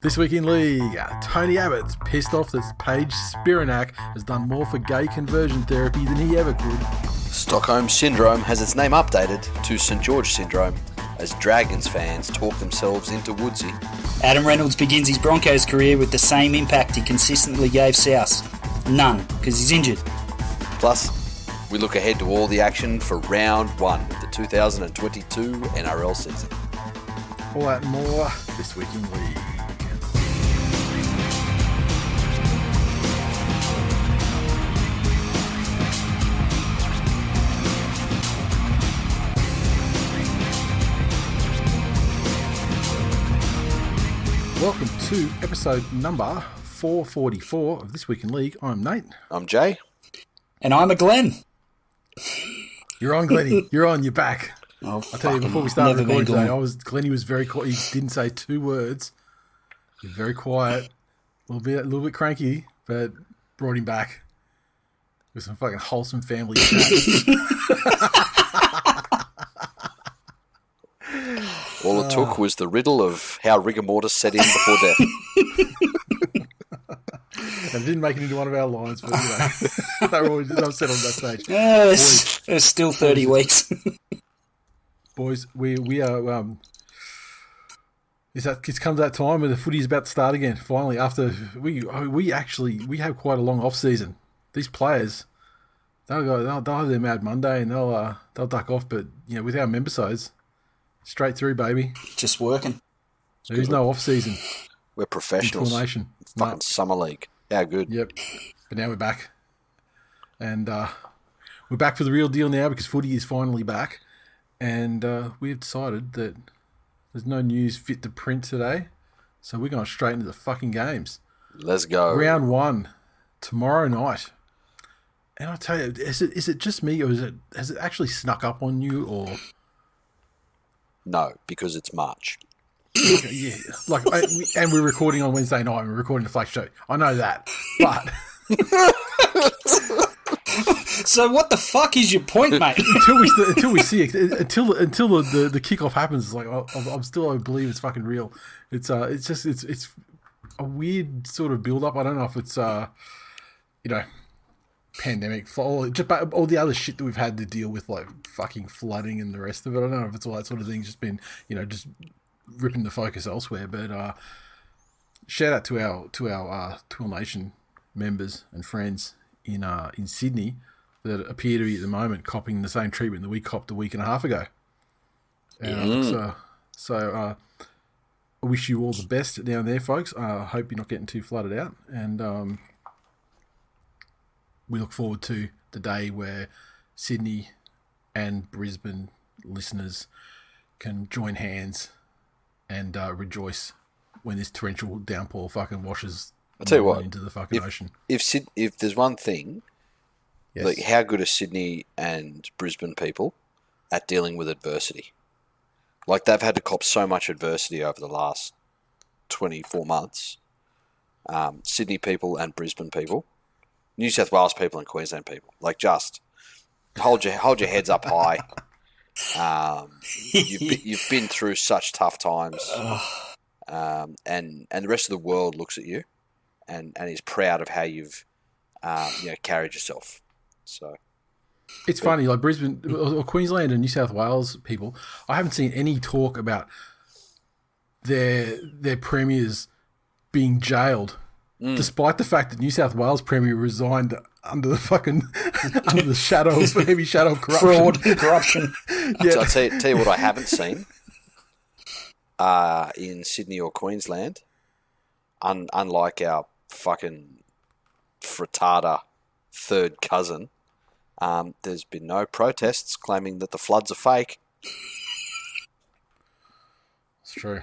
This week in league, Tony Abbott's pissed off that Paige Spiranak has done more for gay conversion therapy than he ever could. Stockholm Syndrome has its name updated to St George Syndrome as Dragons fans talk themselves into Woodsy. Adam Reynolds begins his Broncos career with the same impact he consistently gave South. None, because he's injured. Plus, we look ahead to all the action for round one of the 2022 NRL season. All that and more this week in league. Welcome to episode number 444 of This Week in League. I'm Nate. I'm Jay. And I'm a Glenn. You're on, Glenny. You're on. You're back. Oh, I'll tell you, before we started recording today, Glenny was very quiet. He didn't say two words. He was very quiet. A little bit cranky, but brought him back with some fucking wholesome family chat. All it took was the riddle of how rigor mortis set in before death. And it didn't make it into one of our lines, but they were always upset on that stage. It's still 30 weeks. Boys, we are. It's come to that time where the footy is about to start again. Finally, after we have quite a long off season. These players, they'll have their Mad Monday and they'll duck off. But with our member-sides, straight through, baby. Just working. There is no off season. We're professionals. Fucking summer league. How good. Yep. But now we're back, and we're back for the real deal now because footy is finally back. And we've decided that there's no news fit to print today, so we're going straight into the fucking games. Let's go. Round one, tomorrow night. And I tell you, is it just me, or has it actually snuck up on you, or? No, because it's March. Yeah, and we're recording on Wednesday night. We're recording the flash show. I know that, but. So what the fuck is your point, mate? until we see it, until the kickoff happens, it's like I believe it's fucking real. It's a weird sort of build up. I don't know if it's pandemic, all the other shit that we've had to deal with, like fucking flooding and the rest of it. I don't know if it's all that sort of thing. Just been just ripping the focus elsewhere. But shout out to our TWiL Nation members and friends in Sydney that appear to be at the moment copping the same treatment that we copped a week and a half ago. So I wish you all the best down there, folks. I hope you're not getting too flooded out. And we look forward to the day where Sydney and Brisbane listeners can join hands and rejoice when this torrential downpour fucking washes into the fucking ocean. If there's one thing, yes. Like how good are Sydney and Brisbane people at dealing with adversity? Like they've had to cop so much adversity over the last 24 months. Sydney people and Brisbane people, New South Wales people and Queensland people, like just hold your heads up high. You've been through such tough times, and the rest of the world looks at you and is proud of how you've carried yourself. So it's funny, like Brisbane or Queensland and New South Wales people, I haven't seen any talk about their premiers being jailed, despite the fact that New South Wales premier resigned under the fucking under the heavy shadow of corruption. Fraud, corruption. Yeah. So I'll tell you what I haven't seen in Sydney or Queensland, unlike our fucking frittata third cousin, there's been no protests claiming that the floods are fake. It's true.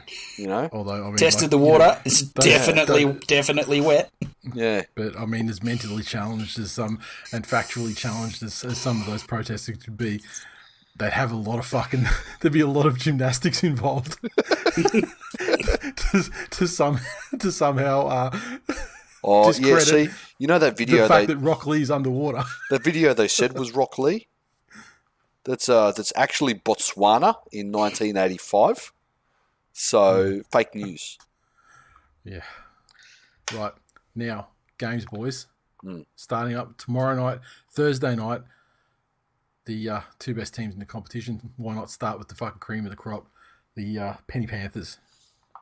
Although tested the water, it's definitely wet. Yeah, but I mean, as mentally challenged as some and factually challenged as some of those protesters could be, they'd have a lot of fucking. There'd be a lot of gymnastics involved to somehow. Oh yeah, see, that video. The fact that Rock Lee's underwater. The video they said was Rock Lee. That's actually Botswana in 1985. So fake news. Yeah. Right. Now, games, boys. Mm. Starting up tomorrow night, Thursday night, the two best teams in the competition. Why not start with the fucking cream of the crop? The Penny Panthers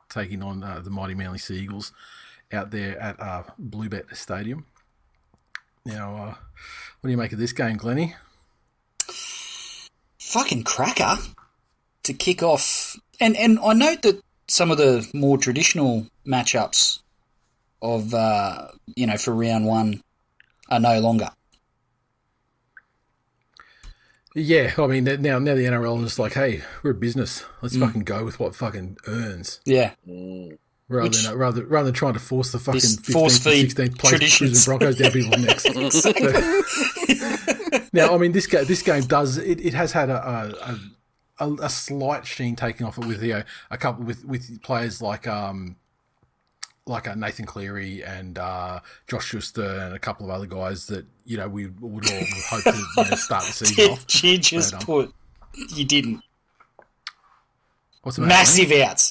taking on the mighty Manly Seagulls out there at Bluebet Stadium. Now, what do you make of this game, Glennie? Fucking cracker to kick off. And I note that some of the more traditional matchups of, for round one are no longer. Yeah, I mean, now the NRL is just like, hey, we're a business. Let's fucking go with what fucking earns. Yeah. Rather than trying to force the fucking 15th, 16th place Brisbane Broncos down people's necks. Now, I mean, this game does it has had a slight sheen taken off it with a couple with players like Nathan Cleary and Josh Schuster and a couple of other guys that we would all hope to start the season off. You didn't. What's the matter,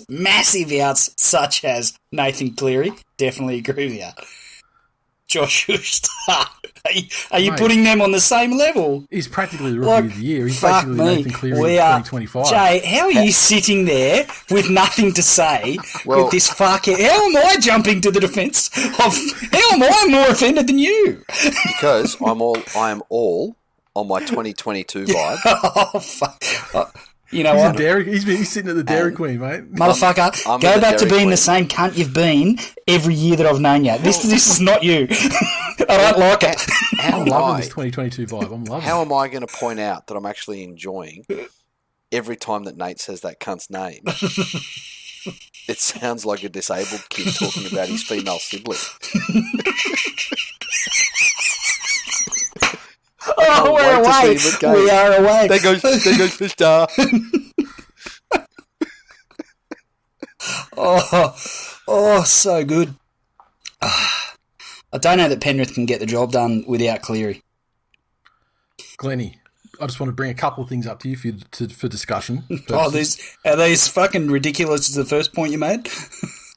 massive outs such as Nathan Cleary. Definitely agree with you. Josh Schuster. Are you putting them on the same level? He's practically the rookie of the year. He's basically Nathan Cleary in 2025. Jay, how are you sitting there with nothing to say with this fucking... How am I jumping to the defence of... How am I more offended than you? Because I am all on my 2022 vibe. Oh, fuck. You know what? He's sitting at the Dairy Queen, mate. Motherfucker, go back to being the same cunt you've been every year that I've known you. This is not you. I don't like it. I'm loving this 2022 vibe. I'm loving it. How am I going to point out that I'm actually enjoying every time that Nate says that cunt's name? It sounds like a disabled kid talking about his female sibling. Oh, we're away. We are away. There goes the star. Oh, so good. I don't know that Penrith can get the job done without Cleary. Glennie, I just want to bring a couple of things up to you for discussion. Are these fucking ridiculous as the first point you made?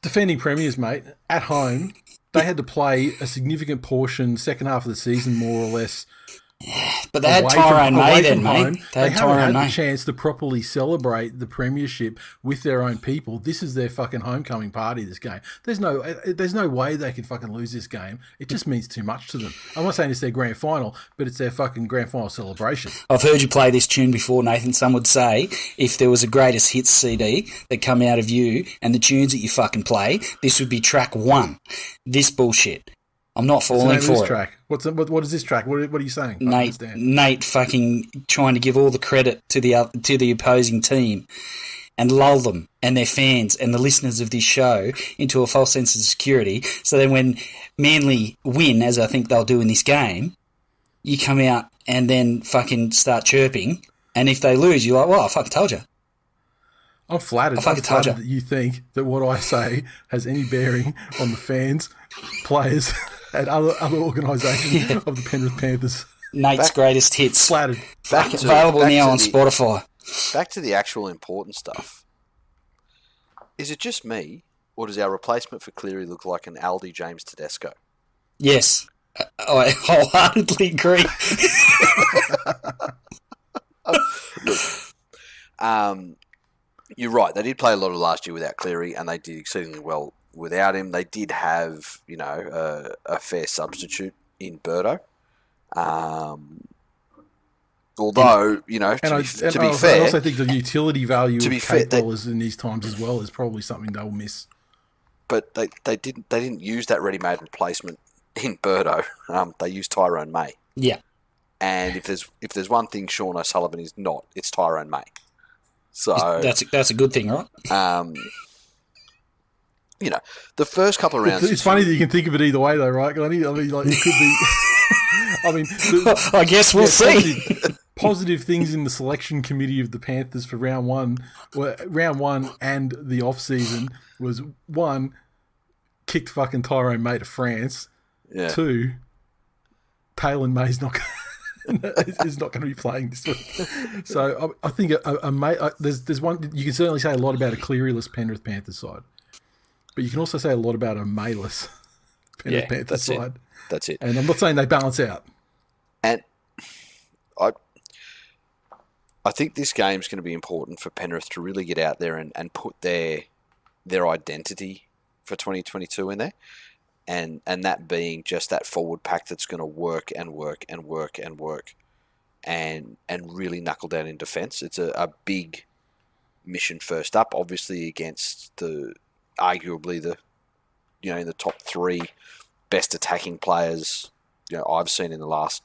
Defending premiers, mate, at home, they had to play a significant portion, second half of the season, more or less. But they had Tyrone May then, mate. They haven't had the chance to properly celebrate the premiership with their own people. This is their fucking homecoming party, this game. There's no way they can fucking lose this game. It just means too much to them. I'm not saying it's their grand final, but it's their fucking grand final celebration. I've heard you play this tune before, Nathan. Some would say if there was a greatest hits CD that come out of you and the tunes that you fucking play, this would be track one. This bullshit. I'm not falling for it. Track? What is this track? What are you saying? Nate fucking trying to give all the credit to the opposing team and lull them and their fans and the listeners of this show into a false sense of security. So then when Manly win, as I think they'll do in this game, you come out and then fucking start chirping. And if they lose, you're like, well, I fucking told you. I'm flattered. That you think that what I say has any bearing on the fans, players, and other organisations of the Penrith Panthers. Nate's greatest hits. Flattered. Available now on Spotify. Back to the actual important stuff. Is it just me, or does our replacement for Cleary look like an Aldi James Tedesco? Yes. I wholeheartedly agree. Look, you're right. They did play a lot of last year without Cleary, and they did exceedingly well without him. They did have, a fair substitute in Birdo. Although, to be fair... I also think the utility value of Kate Bowlers in these times as well is probably something they'll miss. But they didn't use that ready-made replacement in Birdo. They used Tyrone May. Yeah. And if there's one thing Sean O'Sullivan is not, it's Tyrone May. So that's a good thing, right? The first couple of rounds. It's funny that you can think of it either way, though, right, Glennie? I mean, like it could be. I mean, I guess we'll see. Positive things in the selection committee of the Panthers for round one and the off season was one, kicked fucking Tyrone May to France. Yeah. Two, Taylor May's not. Is not going to be playing this week. So I think there's one. You can certainly say a lot about a Clearyless Penrith Panthers side. but you can also say a lot about a mayless Penrith Panthers side. That's it. And I'm not saying they balance out. And I think this game's going to be important for Penrith to really get out there and put their identity for 2022 in there. And that being just that forward pack that's going to work and work and work and work and really knuckle down in defence. It's a big mission first up, obviously against arguably in the top 3 best attacking players I've seen in the last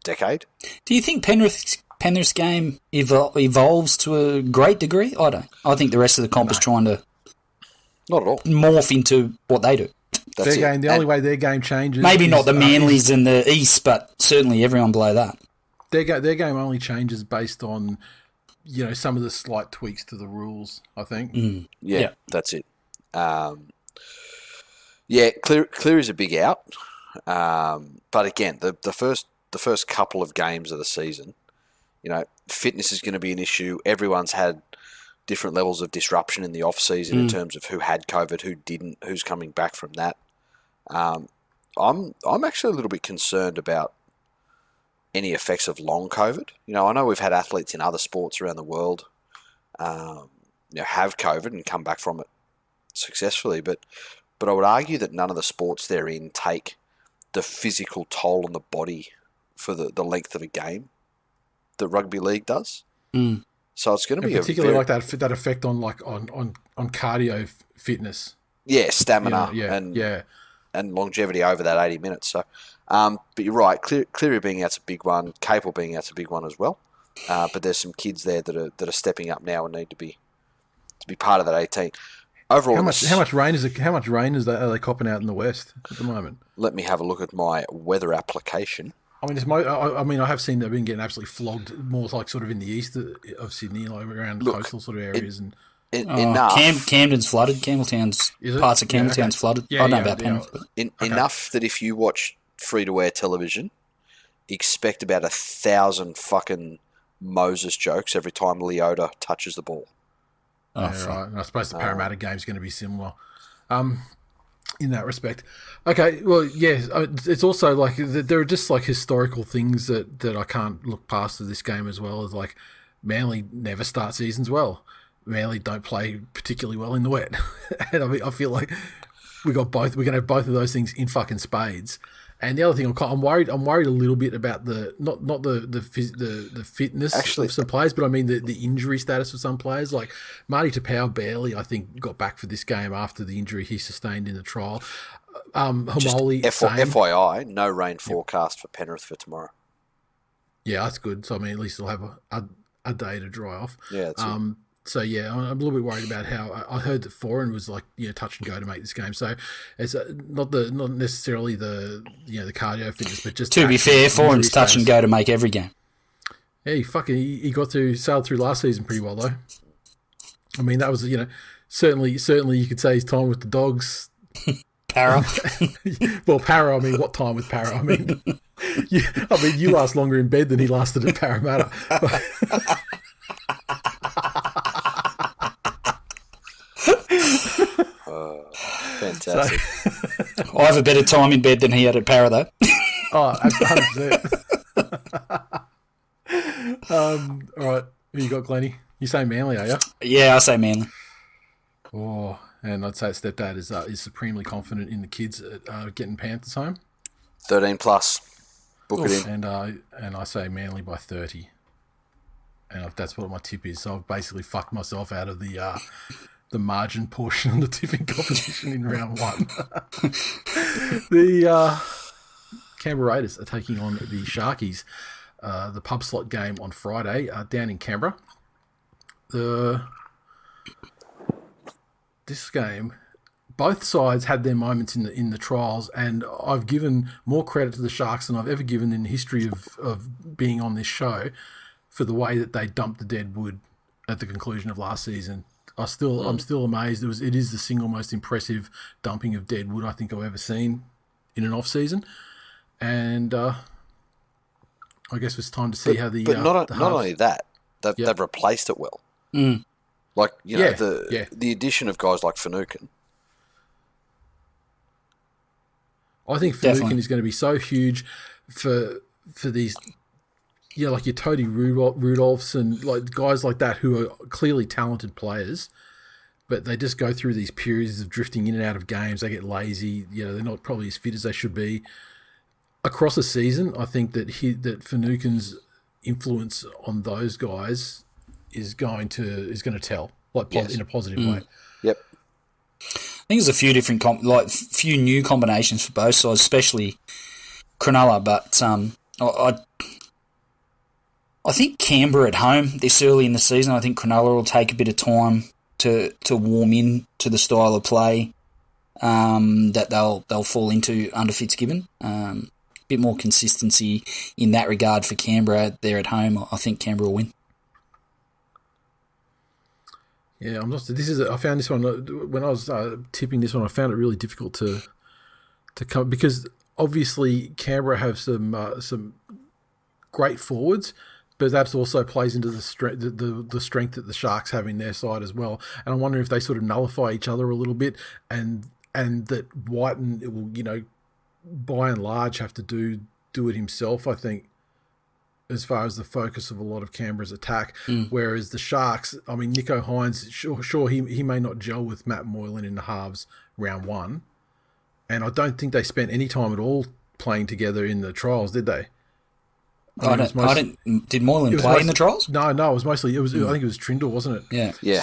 decade. Do you think Penrith's game evolves to a great degree? I don't. I think the rest of the comp is trying to not at all morph into what they do. That's their game. The only way their game changes. Maybe not the Manlys in the East, but certainly everyone below that. Their game only changes based on some of the slight tweaks to the rules. I think. Yeah, that's it. Clear is a big out. But again, the first couple of games of the season, fitness is going to be an issue. Everyone's had different levels of disruption in the off season in terms of who had COVID, who didn't, who's coming back from that. I'm actually a little bit concerned about any effects of long COVID. I know we've had athletes in other sports around the world, have COVID and come back from it successfully, but I would argue that none of the sports they're in take the physical toll on the body for the length of a game that rugby league does. So it's going to be particularly like that effect on cardio fitness. Yeah, stamina and longevity over that 80 minutes. So, but you're right. Cleary being out's a big one. Capel being out's a big one as well. But there's some kids there that are stepping up now and need to be part of that 18. Overall, how much rain are they copping out in the west at the moment? Let me have a look at my weather application. I mean, I have seen they've been getting absolutely flogged more like sort of in the east of Sydney, like around coastal sort of areas. Enough. Camden's flooded. Parts of Campbelltown's flooded. I don't know about Penrith. Enough that if you watch free-to-air television, expect about 1,000 fucking Moses jokes every time Leota touches the ball. Right. And I suppose the Parramatta game's going to be similar. In that respect. Okay, well, yeah, it's also like there are just like historical things that I can't look past of this game as well as like Manly never start seasons well. Manly don't play particularly well in the wet. And I mean, I feel like we're going to have both of those things in fucking spades. And the other thing, I'm worried a little bit about the not the fitness of some players, but I mean the injury status of some players. Like Marty Tapau barely, I think, got back for this game after the injury he sustained in the trial. Homoli, FYI, no rain forecast for Penrith for tomorrow. Yeah, that's good. So I mean, at least they'll have a day to dry off. Yeah, that's it. So yeah, I'm a little bit worried about how I heard that Foran was like touch and go to make this game. So it's not necessarily the cardio fitness, but just to be fair, Foran's touch and go to make every game. Yeah, he sailed through last season pretty well though. I mean that was certainly you could say his time with the Dogs. Para. Well, Para. I mean, what time with Para? I mean, you last longer in bed than he lasted at Parramatta. Fantastic. I have a better time in bed than he had at Para, though. Oh, 100%. All right. Who you got, Glennie? You say Manly, are you? Yeah, I say Manly. Oh, and I'd say stepdad is supremely confident in the kids getting Panthers home. 13 plus. Book it in. And I say Manly by 30. And that's what my tip is. So I've basically fucked myself out of the margin portion of the tipping competition in round one. The Canberra Raiders are taking on the Sharkies, the pub slot game on Friday down in Canberra. This game, both sides had their moments in the trials, and I've given more credit to the Sharks than I've ever given in the history of being on this show for the way that they dumped the dead wood at the conclusion of last season. I'm still amazed. It is the single most impressive dumping of dead wood I think I've ever seen in an off season, and I guess it's time to see how the. But not only that, they've replaced it well. Mm. Like the addition of guys like Finucane I think Finucane is going to be so huge for these, like your Tony Rudolphs and like guys like that who are clearly talented players, but they just go through these periods of drifting in and out of games. They get lazy. They're not probably as fit as they should be. Across a season, I think that Finucane's influence on those guys is going to tell, in a positive way. Yep. I think there's a few different few new combinations for both sides, especially Cronulla. But I think Canberra at home this early in the season. I think Cronulla will take a bit of time to warm in to the style of play that they'll fall into under Fitzgibbon. A bit more consistency in that regard for Canberra. They're at home. I think Canberra will win. Yeah, I found this one when I was tipping this one. I found it really difficult to come, because obviously Canberra have some great forwards, but that also plays into the strength that the Sharks have in their side as well. And I wonder if they sort of nullify each other a little bit, and that Whiten will, by and large, have to do it himself, I think, as far as the focus of a lot of Canberra's attack. Whereas the Sharks, I mean, Nico Hines, sure he may not gel with Matt Moylan in the halves round one, and I don't think they spent any time at all playing together in the trials, did they? Did Moylan play in the trials? No, it was mostly, I think it was Trindle, wasn't it? Yeah.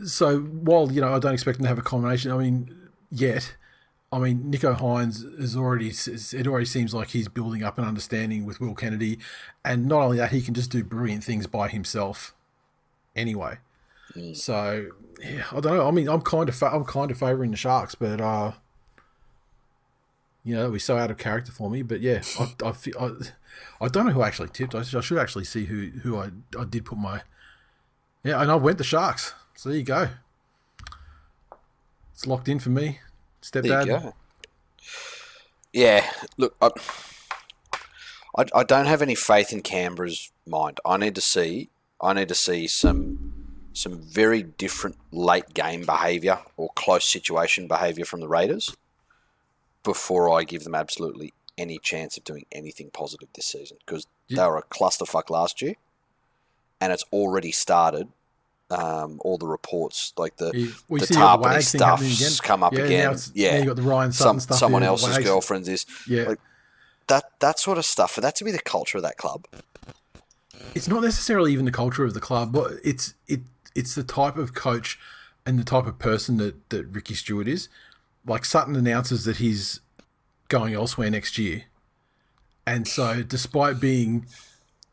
So while, I don't expect them to have a combination, Nico Hines it already seems like he's building up an understanding with Will Kennedy, and not only that, he can just do brilliant things by himself anyway. So yeah, I don't know. I mean, I'm kind of favouring the Sharks, but it'll be so out of character for me. But yeah, I don't know who I actually tipped. I should actually see who I did put my and I went the Sharks. So there you go. It's locked in for me. Stepdad. There you go. Yeah, look, I don't have any faith in Canberra's mind. I need to see some very different late game behaviour or close situation behaviour from the Raiders before I give them absolutely any chance of doing anything positive this season, because they were a clusterfuck last year, and it's already started. All the reports, like the Tarpany stuff's come up again. Now you got the Ryan Sutton stuff. Someone else's girlfriend's is. Yeah. That sort of stuff, for that to be the culture of that club. It's not necessarily even the culture of the club, but it's the type of coach and the type of person that Ricky Stewart is. Like, Sutton announces that he's going elsewhere next year, and so despite being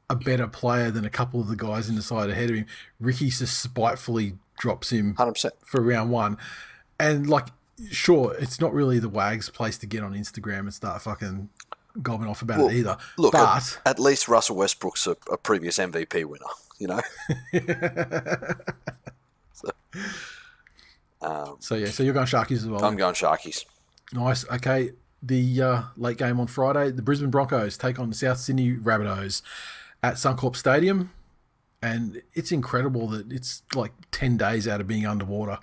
a better player than a couple of the guys in the side ahead of him, Ricky just spitefully drops him 100% for round one. And sure, it's not really the Wags' place to get on Instagram and start fucking gobbing off about it either. Look, but at least Russell Westbrook's a previous MVP winner, So you're going Sharkies as well. I'm going Sharkies. Nice. Okay, the late game on Friday, the Brisbane Broncos take on the South Sydney Rabbitohs at Suncorp Stadium, and it's incredible that it's like 10 days out of being underwater,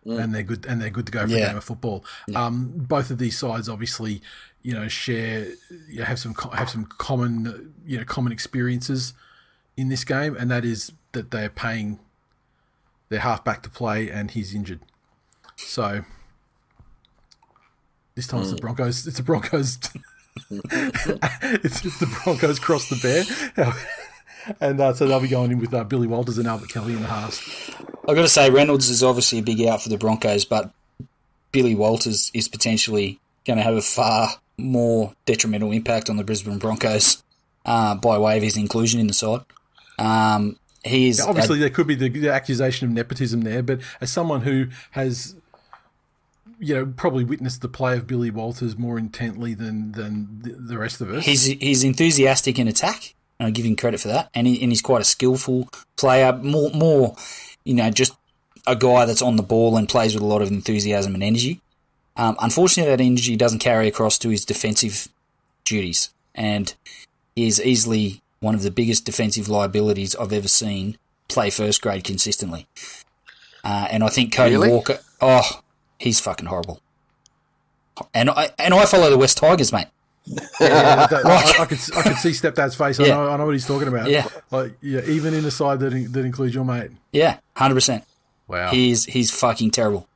and they're good to go for a game of football. Both of these sides obviously, have some common experiences in this game, and that is that they're paying their halfback to play, and he's injured. So this time it's the Broncos. It's the Broncos. it's the Broncos cross the bear, and so they'll be going in with Billy Walters and Albert Kelly in the halves. I've got to say, Reynolds is obviously a big out for the Broncos, but Billy Walters is potentially going to have a far more detrimental impact on the Brisbane Broncos by way of his inclusion in the side. Obviously there could be the accusation of nepotism there, but as someone who has probably witnessed the play of Billy Walters more intently than the rest of us. He's enthusiastic in attack, and I give him credit for that. And he's quite a skillful player, more just a guy that's on the ball and plays with a lot of enthusiasm and energy. Unfortunately, that energy doesn't carry across to his defensive duties, and he is easily one of the biggest defensive liabilities I've ever seen play first grade consistently. And I think Cody Walker... Oh, he's fucking horrible. And I follow the West Tigers, mate. I could see Stepdad's face. I know what he's talking about. Yeah. Even in a side that includes your mate. Yeah, 100%. Wow. He's fucking terrible.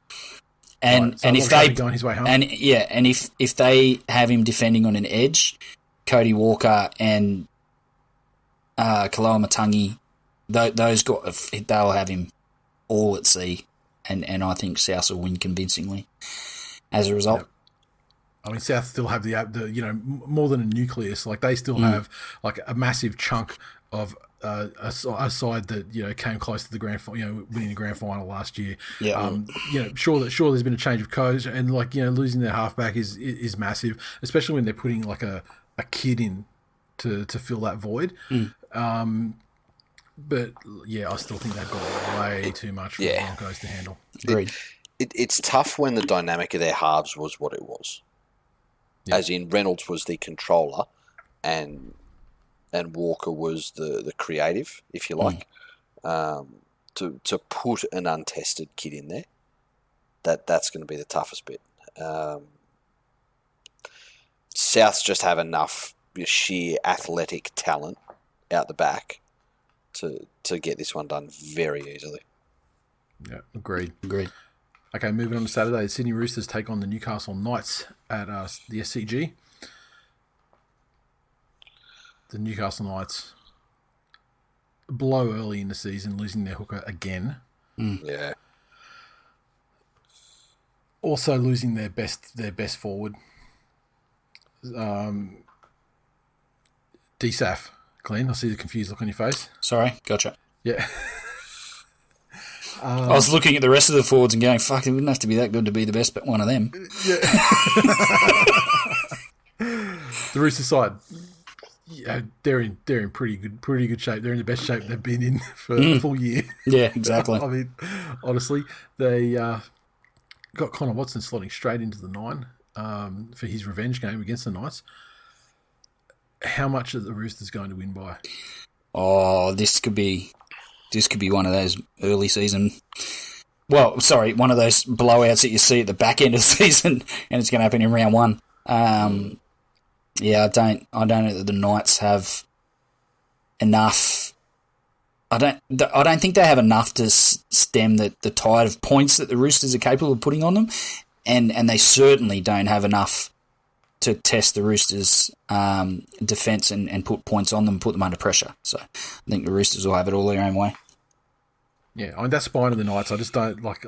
And Right, so and if they go on his way home. and if they have him defending on an edge, Cody Walker and Kaloa Matangi, those guys, they'll have him all at sea, and I think South will win convincingly as a result. Yep. I mean, South still have the more than a nucleus. Like they still have like a massive chunk of a side that came close to the grand final, winning the grand final last year. Yeah. Sure there's been a change of coach, and losing their halfback is massive, especially when they're putting like a kid in to fill that void. But yeah, I still think they've got way too much for the Broncos to handle. Agreed. It's tough when the dynamic of their halves was what it was. Yeah. As in, Reynolds was the controller, and Walker was the creative, if you like. To put an untested kid in there, that's going to be the toughest bit. Souths just have enough sheer athletic talent out the back to get this one done very easily. Yeah, agreed. Okay, moving on to Saturday, the Sydney Roosters take on the Newcastle Knights at the SCG. The Newcastle Knights blow early in the season, losing their hooker again. Yeah. Also losing their best forward. DSAF, Glenn, I see the confused look on your face. Sorry, gotcha. Yeah. I was looking at the rest of the forwards and going, fuck, it wouldn't have to be that good to be the best but one of them. Yeah. The Roosters side, they're in pretty good shape. They're in the best shape they've been in for a full year. Yeah, exactly. I mean, honestly, they got Connor Watson slotting straight into the 9 for his revenge game against the Knights. How much are the Roosters going to win by? Oh, this could be one of those early season. Well, sorry, one of those blowouts that you see at the back end of the season, and it's going to happen in round 1. Yeah, I don't know that the Knights have enough. I don't think they have enough to stem the tide of points that the Roosters are capable of putting on them, and they certainly don't have enough to test the Roosters' defence and put points on them, put them under pressure. So I think the Roosters will have it all their own way. Yeah, I mean, that spine of the Knights, I just don't like.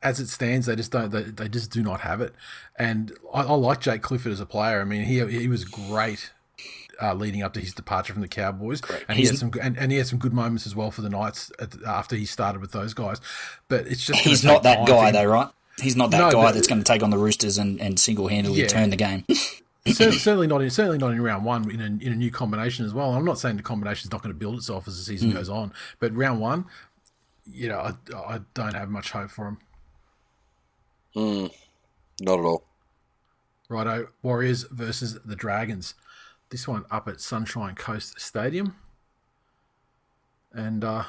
As it stands, they just don't. They just do not have it. And I like Jake Clifford as a player. I mean, he was great leading up to his departure from the Cowboys, and he had some good moments as well for the Knights after he started with those guys. But it's just he's not that guy though, right? He's not that guy that's going to take on the Roosters and single-handedly turn the game. certainly not in round 1 in a new combination as well. I'm not saying the combination is not going to build itself as the season goes on, but round 1, I don't have much hope for him. Not at all. Righto, Warriors versus the Dragons. This one up at Sunshine Coast Stadium. And the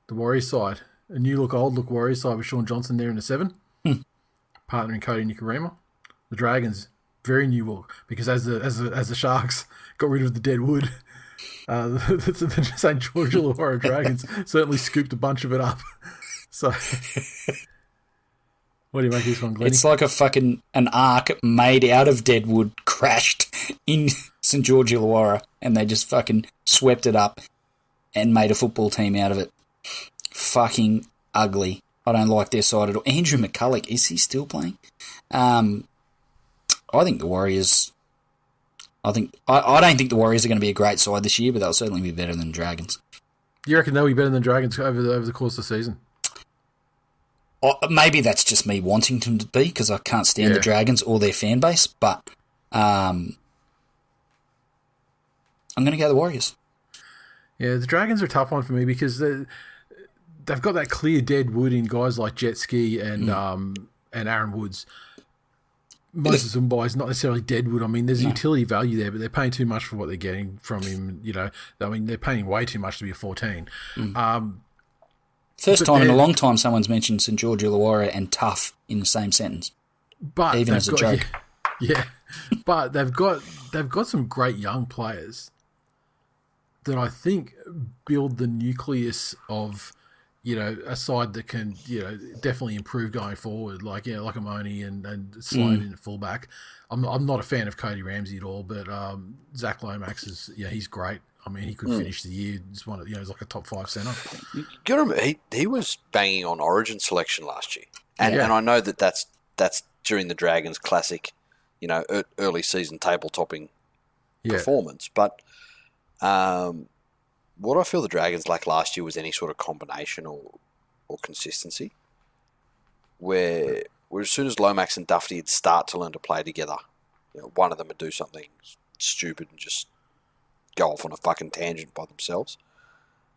Warriors side, a new look, old look Warriors side with Sean Johnson there in the 7. Partnering Cody Nikorima. The Dragons, very new look, because as the Sharks got rid of the dead wood, the St. George Illawarra Dragons certainly scooped a bunch of it up. So... What do you make of this one, Glennie? It's like an ark made out of dead wood crashed in St. George Illawarra, and they just fucking swept it up and made a football team out of it. Fucking ugly. I don't like their side at all. Andrew McCulloch, is he still playing? I think the Warriors... I don't think the Warriors are going to be a great side this year, but they'll certainly be better than Dragons. You reckon they'll be better than Dragons over the course of the season? Maybe that's just me wanting them to be because I can't stand the Dragons or their fan base, but I'm going to go the Warriors. Yeah, the Dragons are a tough one for me because they've got that clear dead wood in guys like Jet Ski and Aaron Woods. Moses Zumbai is not necessarily dead wood. I mean, there's utility value there, but they're paying too much for what they're getting from him. I mean, they're paying way too much to be a 14. First time in a long time someone's mentioned St. George Illawarra and tough in the same sentence. but even as a joke. Yeah, but they've got some great young players that I think build the nucleus of, a side that can, definitely improve going forward. Like Amoni and Sloan in fullback. I'm not a fan of Cody Ramsey at all, but Zach Lomax is, he's great. I mean, he could finish the year as one of, he's like a top 5 centre. You got to remember, he was banging on Origin selection last year, and I know that's during the Dragons' classic, early season table topping performance. But what I feel the Dragons lacked last year was any sort of combination or consistency. Where as soon as Lomax and Duffy would start to learn to play together, one of them would do something stupid and just go off on a fucking tangent by themselves.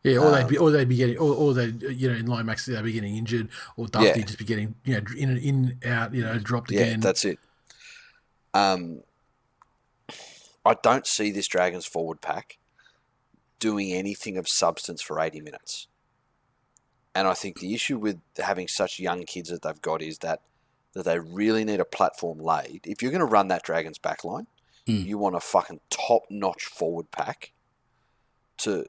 Yeah, or they'd be getting, or they, in Lomax they'd be getting injured, or Duffy just be getting, in out, dropped again. Yeah, that's it. I don't see this Dragons forward pack doing anything of substance for 80 minutes. And I think the issue with having such young kids that they've got is that they really need a platform laid. If you're going to run that Dragons backline, you want a fucking top-notch forward pack to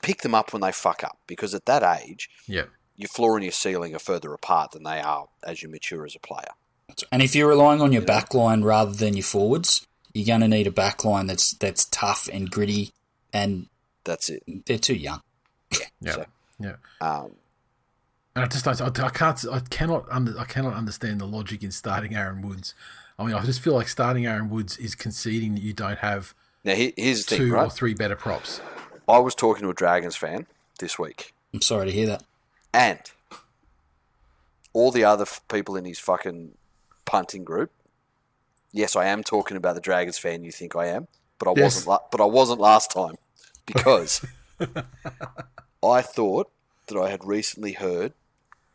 pick them up when they fuck up. Because at that age, your floor and your ceiling are further apart than they are as you mature as a player. And if you're relying on your backline rather than your forwards, you're going to need a backline that's tough and gritty, and that's it. They're too young. And I just don't. I cannot understand the logic in starting Aaron Woods. I mean, I just feel like starting Aaron Woods is conceding that you don't have now. Here's the thing, two right? or three better props. I was talking to a Dragons fan this week. I'm sorry to hear that. And all the other people in his fucking punting group. Yes, I am talking about the Dragons fan you think I am, but I wasn't. But I wasn't last time because I thought that I had recently heard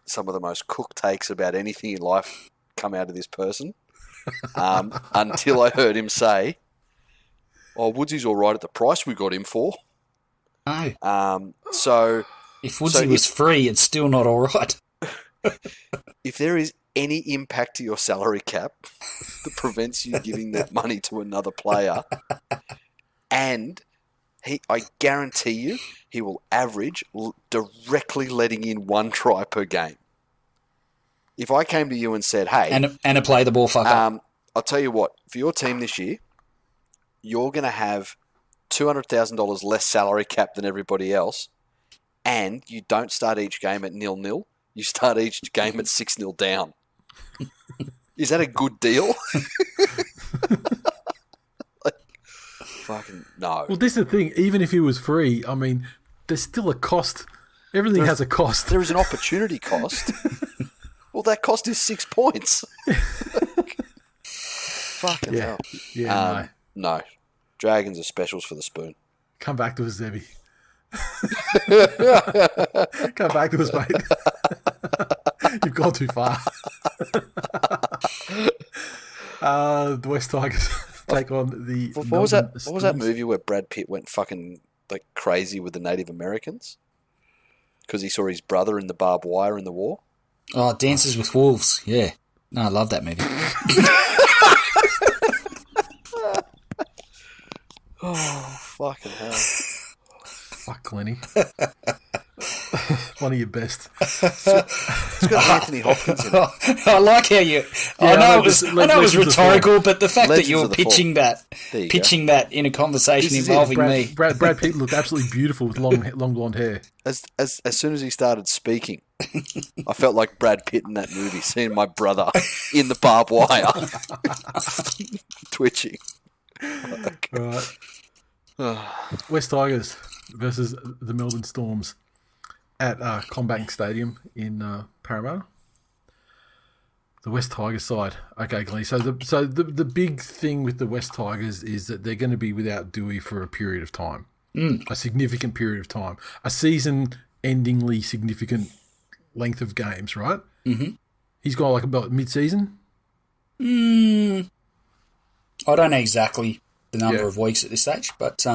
some of the most cooked takes about anything in life come out of this person. Until I heard him say, "Oh, Woodsy's all right at the price we got him for." No. So if Woodsy was free, it's still not all right. If there is any impact to your salary cap that prevents you giving that money to another player, and I guarantee you, he will average directly letting in 1 try per game. If I came to you and said, "Hey," and a play the ball fucker, I'll tell you what, for your team this year, you're going to have $200,000 less salary cap than everybody else, and you don't start each game at 0-0. You start each game at 6-0 down. Is that a good deal? Fucking no. Well, this is the thing. Even if he was free, I mean, there's still a cost. Everything has a cost. There is an opportunity cost. Well, that cost is 6 points. Fucking hell. Yeah, no. Dragons are specials for the spoon. Come back to us, Debbie. Come back to us, mate. You've gone too far. The West Tigers take on the. What was that movie where Brad Pitt went fucking like crazy with the Native Americans because he saw his brother in the barbed wire in the war? Oh, Dances with Wolves. Yeah. No, I love that movie. Oh, fucking hell. Fuck, Lenny. One of your best. It's got Anthony Hopkins in it. I like how you. I know it was rhetorical, but the fact that you're pitching that in a conversation involving me. Brad Pitt looked absolutely beautiful with long blonde hair. As soon as he started speaking, I felt like Brad Pitt in that movie, seeing my brother in the barbed wire, twitching. Right. West Tigers versus the Melbourne Storms at Combank Stadium in Parramatta. The West Tigers side. Okay, Glenn. So the big thing with the West Tigers is that they're going to be without Dewey for a period of time. A significant period of time. A season-endingly significant length of games, right? Mm-hmm. He's got like about mid-season? I don't know exactly the number of weeks at this stage, but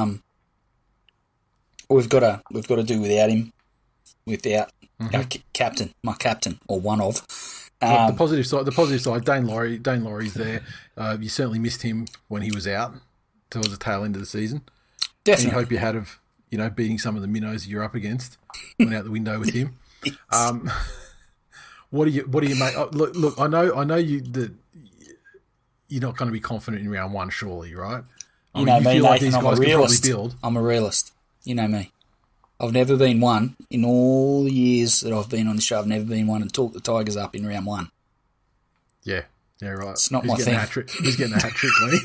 we've got to do without him, without our captain, my captain, or one of. Look, the positive side, Dane Laurie's there. You certainly missed him when he was out towards the tail end of the season. Definitely. Any hope you had of, beating some of the minnows you're up against went out the window with him. What do you make? Look, I know you're not going to be confident in round one, surely, right? You know me, feel Nathan, like these I'm a guys could probably realist. build. I'm a realist. You know me. I've never been one in all the years that I've been on the show. I've never been one and talk the Tigers up in round one. Yeah, right. It's not my thing. Who's getting a hat trick, Lenny?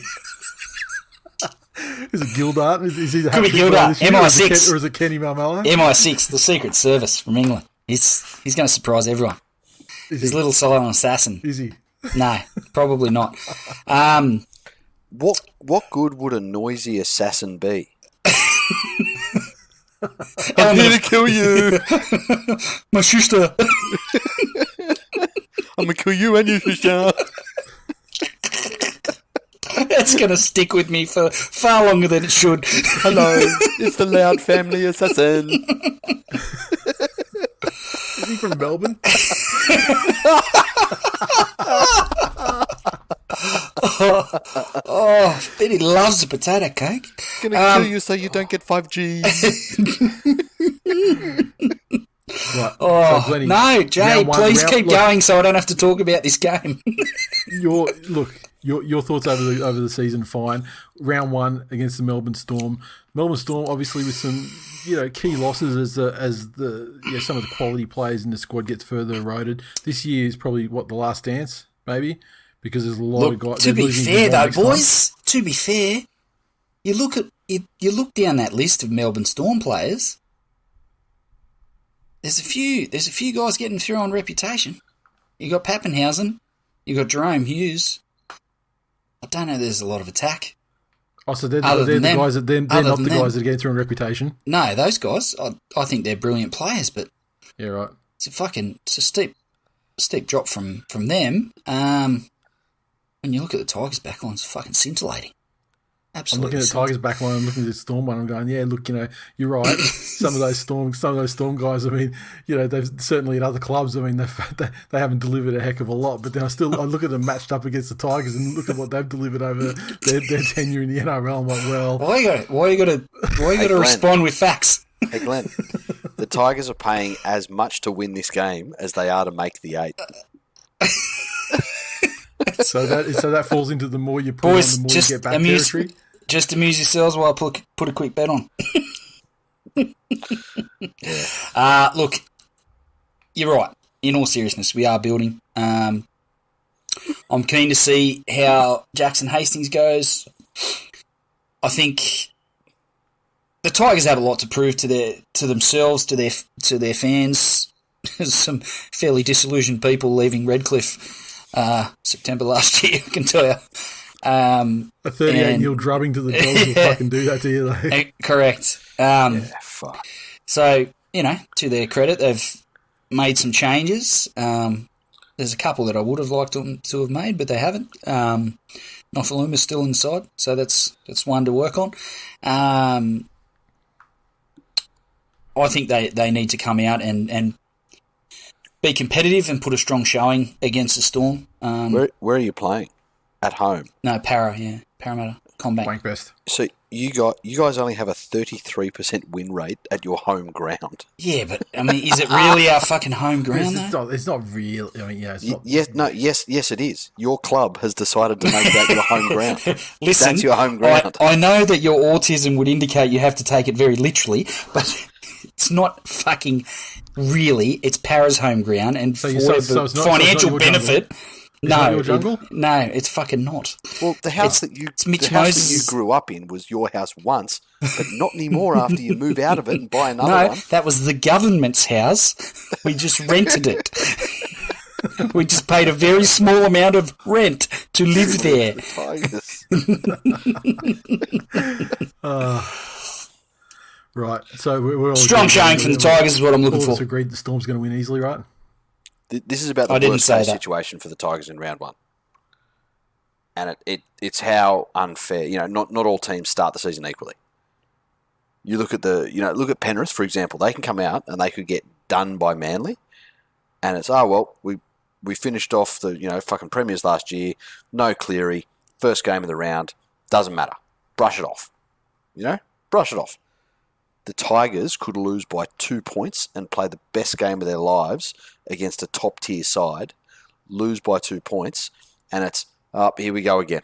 Is it Gildart? Is he the hat Could be trick player Gildart. this year, MI6. or is it Kenny Marmello? MI6, the Secret Service from England. He's going to surprise everyone. He's a little silent assassin. Is he? No, probably not. What good would a noisy assassin be? I'm here to kill you. My sister. I'm gonna kill you and your sister. That's going to stick with me for far longer than it should. Hello, it's the loud family assassin. Is he from Melbourne? Betty loves a potato cake. Gonna kill you so you don't get 5G. Right. Oh, so Glennie, no, Jay, please keep look, going so I don't have to talk about this game. Your thoughts over the season, fine. Round one against the Melbourne Storm. Melbourne Storm, obviously, with some key losses as some of the quality players in the squad gets further eroded. This year is probably the last dance, maybe, because there's a lot of guys. To be fair, though, boys, to be fair, you look down that list of Melbourne Storm players. There's a few guys getting through on reputation. You got Pappenhausen, you got Jerome Hughes. I don't know. There's a lot of attack. Oh, so they're the guys that they're not the guys that are getting through on reputation. No, those guys. I think they're brilliant players, but yeah, right. It's a steep drop from them. When you look at the Tigers' backline, it's fucking scintillating. Absolutely. I'm looking at the Tigers' backline. I'm looking at the Storm one. I'm going, yeah, look, you're right. some of those Storm guys. I mean, they've certainly at other clubs. I mean, they haven't delivered a heck of a lot. But then I look at them matched up against the Tigers and look at what they've delivered over their tenure in the NRL. I'm like, well, why you got to respond with facts? Hey, Glenn, the Tigers are paying as much to win this game as they are to make the 8. So that falls into the more you put Boys, on, the more you get back territory. Just amuse yourselves while I put a quick bet on. Look, you're right. In all seriousness, we are building. I'm keen to see how Jackson Hastings goes. I think the Tigers have a lot to prove to themselves, to their fans. There's some fairly disillusioned people leaving Redcliffe September last year, I can tell you. A 38-0 drubbing to the Dogs will fucking do that to you, though. Correct. Fuck. So, to their credit, they've made some changes. There's a couple that I would have liked them to have made, but they haven't. Nofaluma's still inside, so that's one to work on. I think they need to come out and be competitive and put a strong showing against the Storm. Where are you playing? At home? No, Parramatta, Combank. Blank best. So you guys only have a 33% win rate at your home ground. Yeah, but I mean, is it really our fucking home ground though? It's not real. I mean, yeah, it's not. Yes, it is. Your club has decided to make that your home ground. Listen, that's your home ground. I know that your autism would indicate you have to take it very literally, but it's not fucking really. It's Para's home ground, and for whatever financial benefit. No, it's fucking not. Well, the house that you grew up in was your house once, but not anymore after you move out of it and buy another one. That was the government's house. We just rented it. We just paid a very small amount of rent to live there. Right, so we're all strong showing from the Tigers is what I'm looking for. All agreed the Storm's going to win easily, right? This is about the worst case situation for the Tigers in round one. And it's how unfair, not all teams start the season equally. You look at look at Penrith, for example. They can come out and they could get done by Manly. And it's, we we finished off the fucking premiers last year. No Cleary, first game of the round. Doesn't matter. Brush it off. Brush it off. The Tigers could lose by 2 points and play the best game of their lives against a top tier side. Lose by 2 points, and it's up. Here we go again.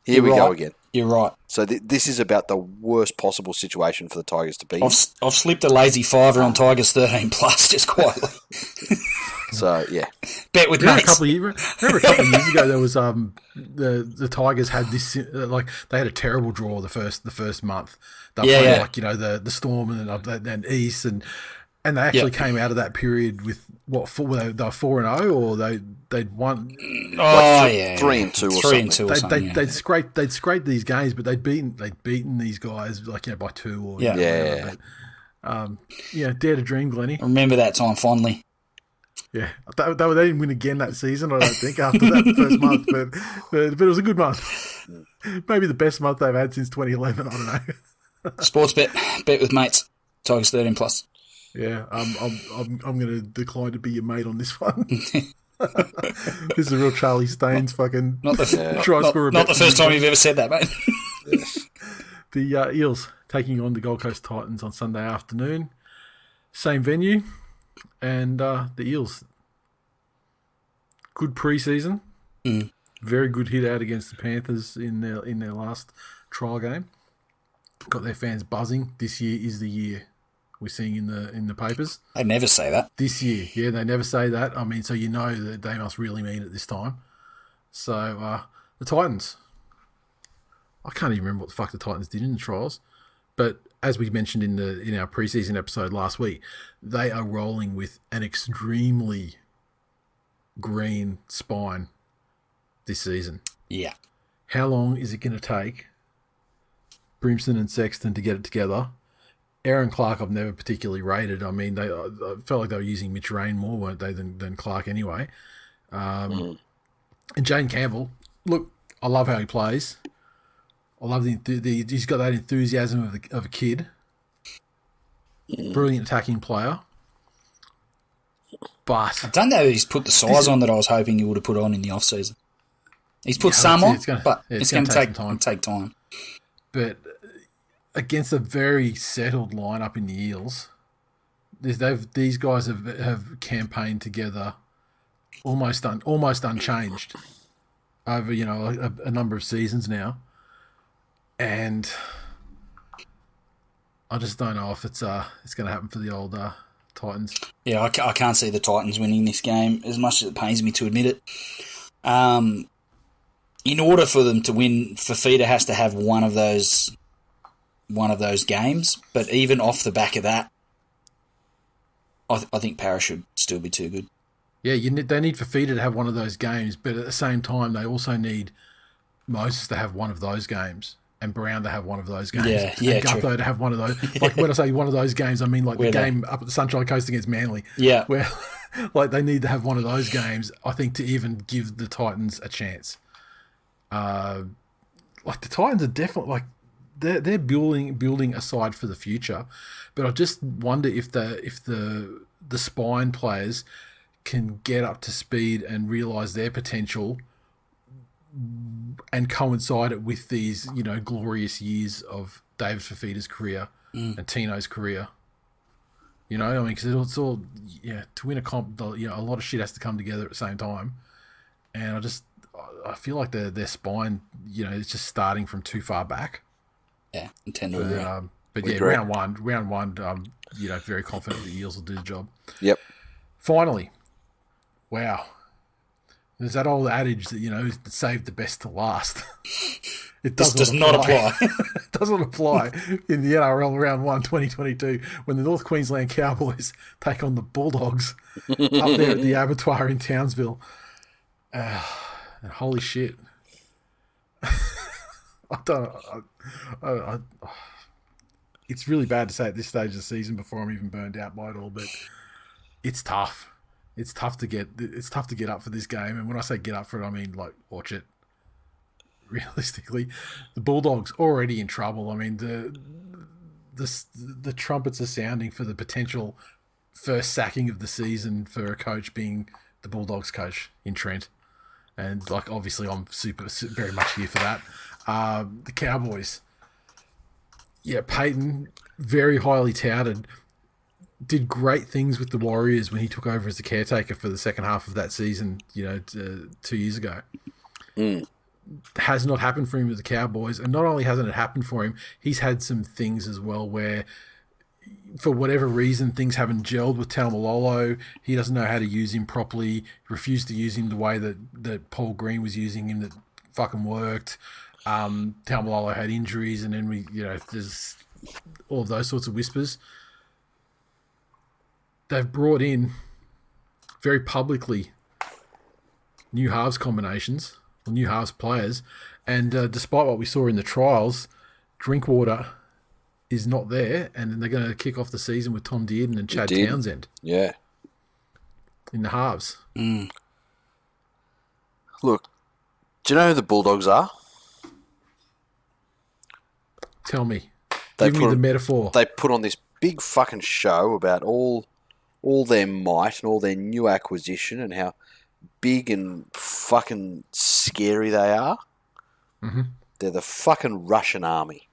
Here we go again. You're right. So this is about the worst possible situation for the Tigers to be. I've slipped a lazy fiver on Tigers 13 plus just quietly. So yeah, bet with remember mates. a couple of years ago there was the Tigers had this they had a terrible draw the first month. They played the Storm and East and they actually came out of that period with what they were 4-0 or they'd won 3-2 or something. 3-2 or something. They'd scraped these games, but they'd beaten these guys by 2 or whatever. Dare to dream, Glennie. I remember that time fondly. Yeah, they didn't win again that season, I don't think, after that first month, but it was a good month. Maybe the best month they've had since 2011, I don't know. Sports bet with mates, Tigers 13 plus. Yeah, I'm going to decline to be your mate on this one. This is a real Charlie Staines fucking try scorer. Not the first time you've ever said that, mate. The Eels taking on the Gold Coast Titans on Sunday afternoon. Same venue. And the Eels, good pre-season, very good hit out against the Panthers in their last trial game. Got their fans buzzing. This year is the year we're seeing in the papers. They never say that. This year, yeah, they never say that. I mean, so you know that they must really mean it this time. So the Titans, I can't even remember what the fuck the Titans did in the trials, but as we mentioned in our preseason episode last week, they are rolling with an extremely green spine this season. Yeah. How long is it going to take Brimson and Sexton to get it together? Aaron Clark I've never particularly rated. I mean, I felt like they were using Mitch Rain more, weren't they, than Clark anyway. And Jane Campbell, look, I love how he plays. I love he's got that enthusiasm of a kid. Brilliant attacking player. But I don't know if he's put the size on that I was hoping he would have put on in the off-season. He's put some on, but it's going to take time. But against a very settled lineup in the Eels, these guys have campaigned together almost unchanged over a number of seasons now. And I just don't know if it's going to happen for the old Titans. Yeah, I can't see the Titans winning this game, as much as it pains me to admit it. In order for them to win, Fafita has to have one of those games. But even off the back of that, I think Parra should still be too good. Yeah, they need Fafita to have one of those games, but at the same time, they also need Moses to have one of those games. And Brown to have one of those games. And Gutho to have one of those. Like, when I say one of those games, I mean like the game up at the Sunshine Coast against Manly. Yeah. Where like they need to have one of those games, I think, to even give the Titans a chance. Like the Titans are definitely like they're building a side for the future. But I just wonder if the spine players can get up to speed and realise their potential and coincide it with these, glorious years of David Fafita's career and Tino's career. I mean, because it's all, to win a comp, a lot of shit has to come together at the same time. And I feel like their spine, it's just starting from too far back. Yeah, intend to agree. But yeah, round one, very confident the Eels will do the job. Yep. Finally, wow. There's that old adage that, save the best to last. It does not apply. It doesn't apply in the NRL round 1 2022 when the North Queensland Cowboys take on the Bulldogs up there at the abattoir in Townsville. And holy shit. It's really bad to say at this stage of the season before I'm even burned out by it all, but it's tough. It's tough to get up for this game, and when I say get up for it, I mean like watch it. Realistically, the Bulldogs already in trouble. I mean the trumpets are sounding for the potential first sacking of the season for a coach being the Bulldogs coach in Trent. And, like, obviously I'm very much here for that. The Cowboys. Yeah, Peyton, very highly touted, did great things with the Warriors when he took over as the caretaker for the second half of that season, 2 years ago. Has not happened for him with the Cowboys. And not only hasn't it happened for him, he's had some things as well where, for whatever reason, things haven't gelled with Taumalolo. He doesn't know how to use him properly. He refused to use him the way that Paul Green was using him that fucking worked. Taumalolo had injuries, and then there's all of those sorts of whispers. They've brought in very publicly new halves combinations, or new halves players, and despite what we saw in the trials, Drinkwater is not there, and then they're going to kick off the season with Tom Dearden and Chad Townsend. Yeah. In the halves. Look, do you know who the Bulldogs are? Tell me. Give me the metaphor. They put on this big fucking show about all their might and all their new acquisition and how big and fucking scary they are. Mm-hmm. They're the fucking Russian army.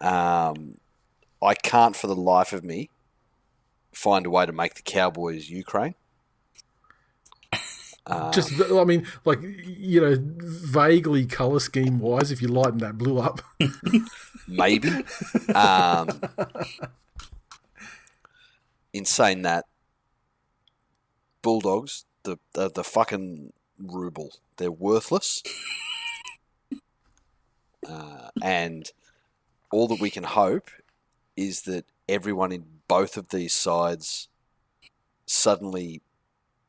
I can't for the life of me find a way to make the Cowboys Ukraine. Vaguely colour scheme wise, if you lighten that blue up. Maybe. In saying that, Bulldogs, the fucking ruble, they're worthless. And all that we can hope is that everyone in both of these sides suddenly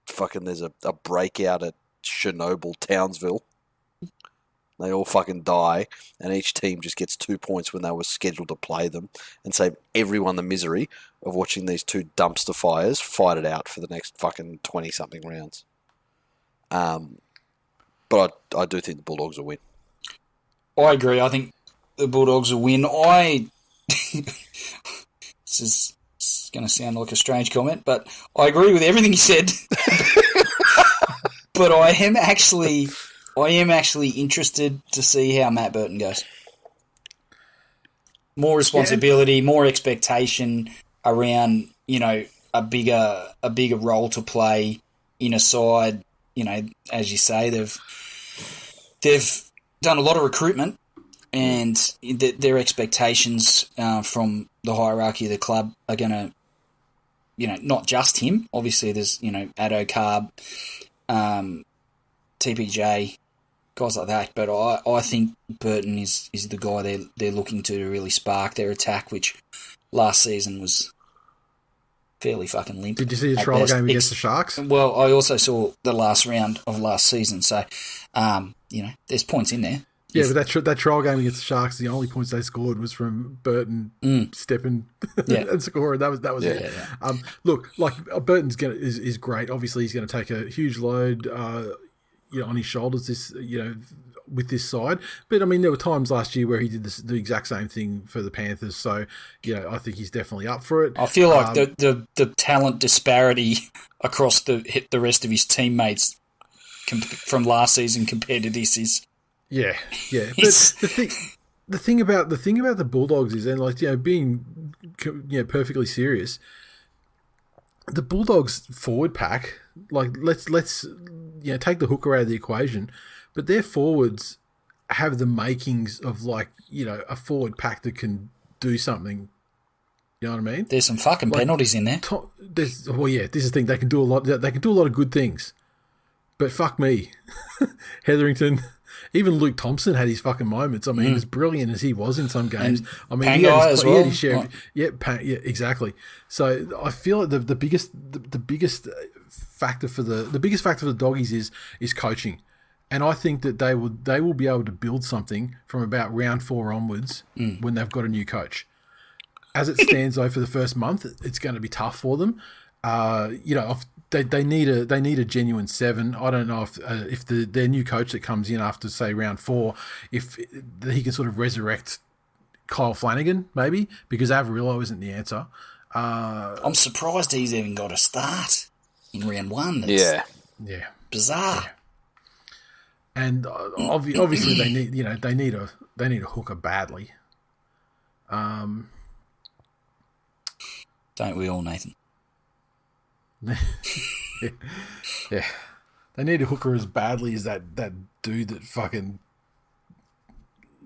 fucking there's a breakout at Chernobyl, Townsville. They all fucking die, and each team just gets 2 points when they were scheduled to play them, and save everyone the misery of watching these two dumpster fires fight it out for the next fucking 20-something rounds. But I do think the Bulldogs will win. I agree. I think the Bulldogs will win. This is going to sound like a strange comment, but I agree with everything you said. But I am actually interested to see how Matt Burton goes. More responsibility, more expectation around, a bigger role to play in a side. As you say, they've done a lot of recruitment, and their expectations from the hierarchy of the club are going to, not just him. Obviously, there's, Addo Carb, TPJ, guys like that. But I think Burton is the guy they're looking to really spark their attack, which last season was fairly fucking limp. Did you see the trial game against the Sharks? Well, I also saw the last round of last season, so there's points in there. Yeah, but that trial game against the Sharks, the only points they scored was from Burton stepping and scoring. That was it. Yeah. Look, like Burton's is great. Obviously, he's going to take a huge load, on his shoulders. With this side, but I mean, there were times last year where he did the exact same thing for the Panthers. So, I think he's definitely up for it. I feel like the talent disparity across the rest of his teammates from last season compared to this is. Yeah. But the thing about the Bulldogs is, and being perfectly serious, the Bulldogs forward pack, let's take the hooker out of the equation, but their forwards have the makings of a forward pack that can do something. You know what I mean? There's some fucking penalties in there. This is the thing. They can do a lot. They can do a lot of good things, but fuck me, Hetherington. Even Luke Thompson had his fucking moments. I mean, as brilliant as he was in some games, he had his share. Yeah, exactly. So I feel like the biggest factor for the Doggies is coaching, and I think that they will be able to build something from about round 4 onwards when they've got a new coach. As it stands, though, for the first month, it's going to be tough for them. They need a genuine 7. I don't know if their new coach that comes in after, say, round 4, if he can sort of resurrect Kyle Flanagan, maybe, because Averillo isn't the answer. I'm surprised he's even got a start in round one. That's Yeah. bizarre. Yeah. And obviously they need, they need a hooker badly. Don't we all, Nathan? Yeah. They need a hooker as badly as that dude that fucking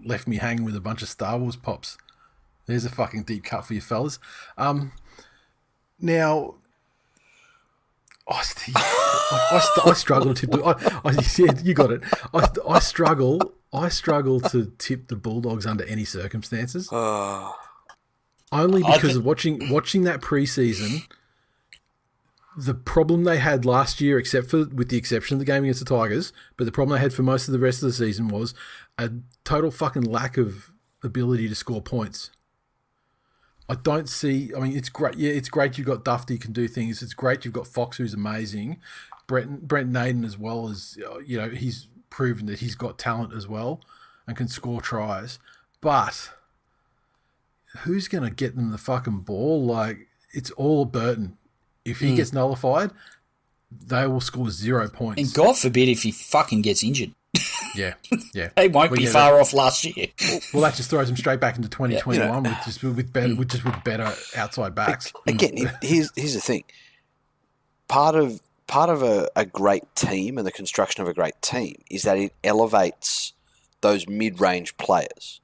left me hanging with a bunch of Star Wars pops. There's a fucking deep cut for you fellas. Now, I struggle to do. You got it. I struggle to tip the Bulldogs under any circumstances. Only because of watching that preseason. The problem they had last year, with the exception of the game against the Tigers, but the problem they had for most of the rest of the season was a total fucking lack of ability to score points. I don't see. I mean, it's great. Yeah, it's great you've got Duff who can do things. It's great you've got Fox who's amazing. Brent Naden as well as he's proven that he's got talent as well and can score tries. But who's going to get them the fucking ball? Like, it's all Burton. If he gets nullified, they will score 0 points. And God forbid if he fucking gets injured. Yeah. They won't be far off last year. Well, that just throws him straight back into 2021 with better outside backs. Again, here's the thing. Part of a great team and the construction of a great team is that it elevates those mid-range players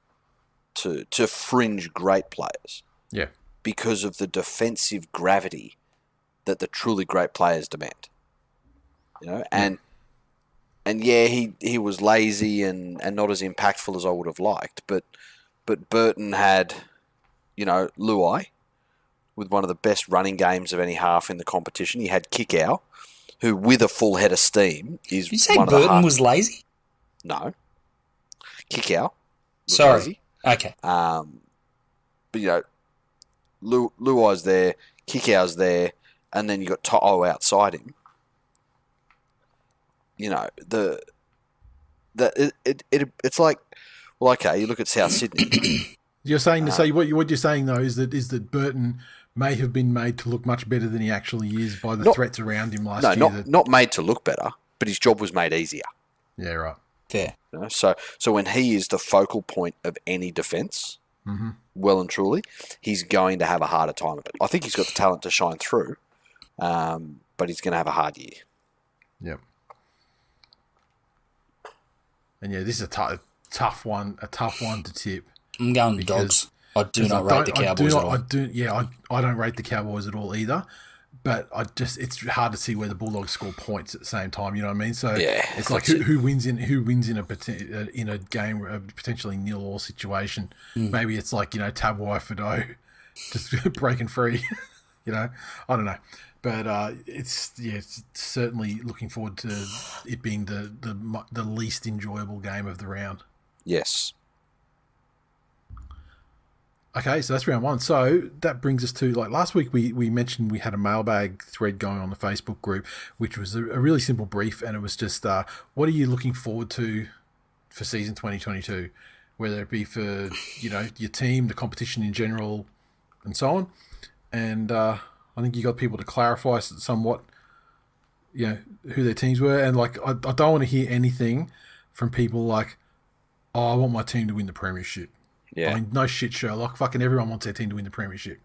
to fringe great players. Yeah. Because of the defensive gravity that the truly great players demand. And yeah, he was lazy and not as impactful as I would have liked, but Burton had, Luai with one of the best running games of any half in the competition. He had Kickow, who with a full head of steam is. Did you say Burton was lazy? No, Kickow. Sorry. Lazy. Okay. But Luai's there, Kickow's there, and then you got To'o outside him. It's like, well, okay, you look at South Sydney. You're saying what you're saying though is that Burton may have been made to look much better than he actually is by the threats around him last year. No, not made to look better, but his job was made easier. Yeah, right. Fair. So when he is the focal point of any defence, well and truly, he's going to have a harder time of it. I think he's got the talent to shine through, but he's going to have a hard year. Yep. And yeah, this is a tough one to tip. I'm going Dogs. I do not rate the Cowboys at all. I don't rate the Cowboys at all either. But it's hard to see where the Bulldogs score points at the same time. You know what I mean? So it's like who wins in a game, a potentially 0-0 situation. Maybe it's like Tabwai Fido just breaking free. I don't know. But it's certainly looking forward to it being the least enjoyable game of the round. Yes. Okay, so that's round one. So that brings us to, like, last week we mentioned we had a mailbag thread going on the Facebook group, which was a really simple brief, and it was just, what are you looking forward to for season 2022? Whether it be for, your team, the competition in general, and so on. And I think you got people to clarify somewhat, who their teams were. And, like, I don't want to hear anything from people like, oh, I want my team to win the premiership. Yeah. I mean, no shit, Sherlock. Fucking everyone wants their team to win the premiership.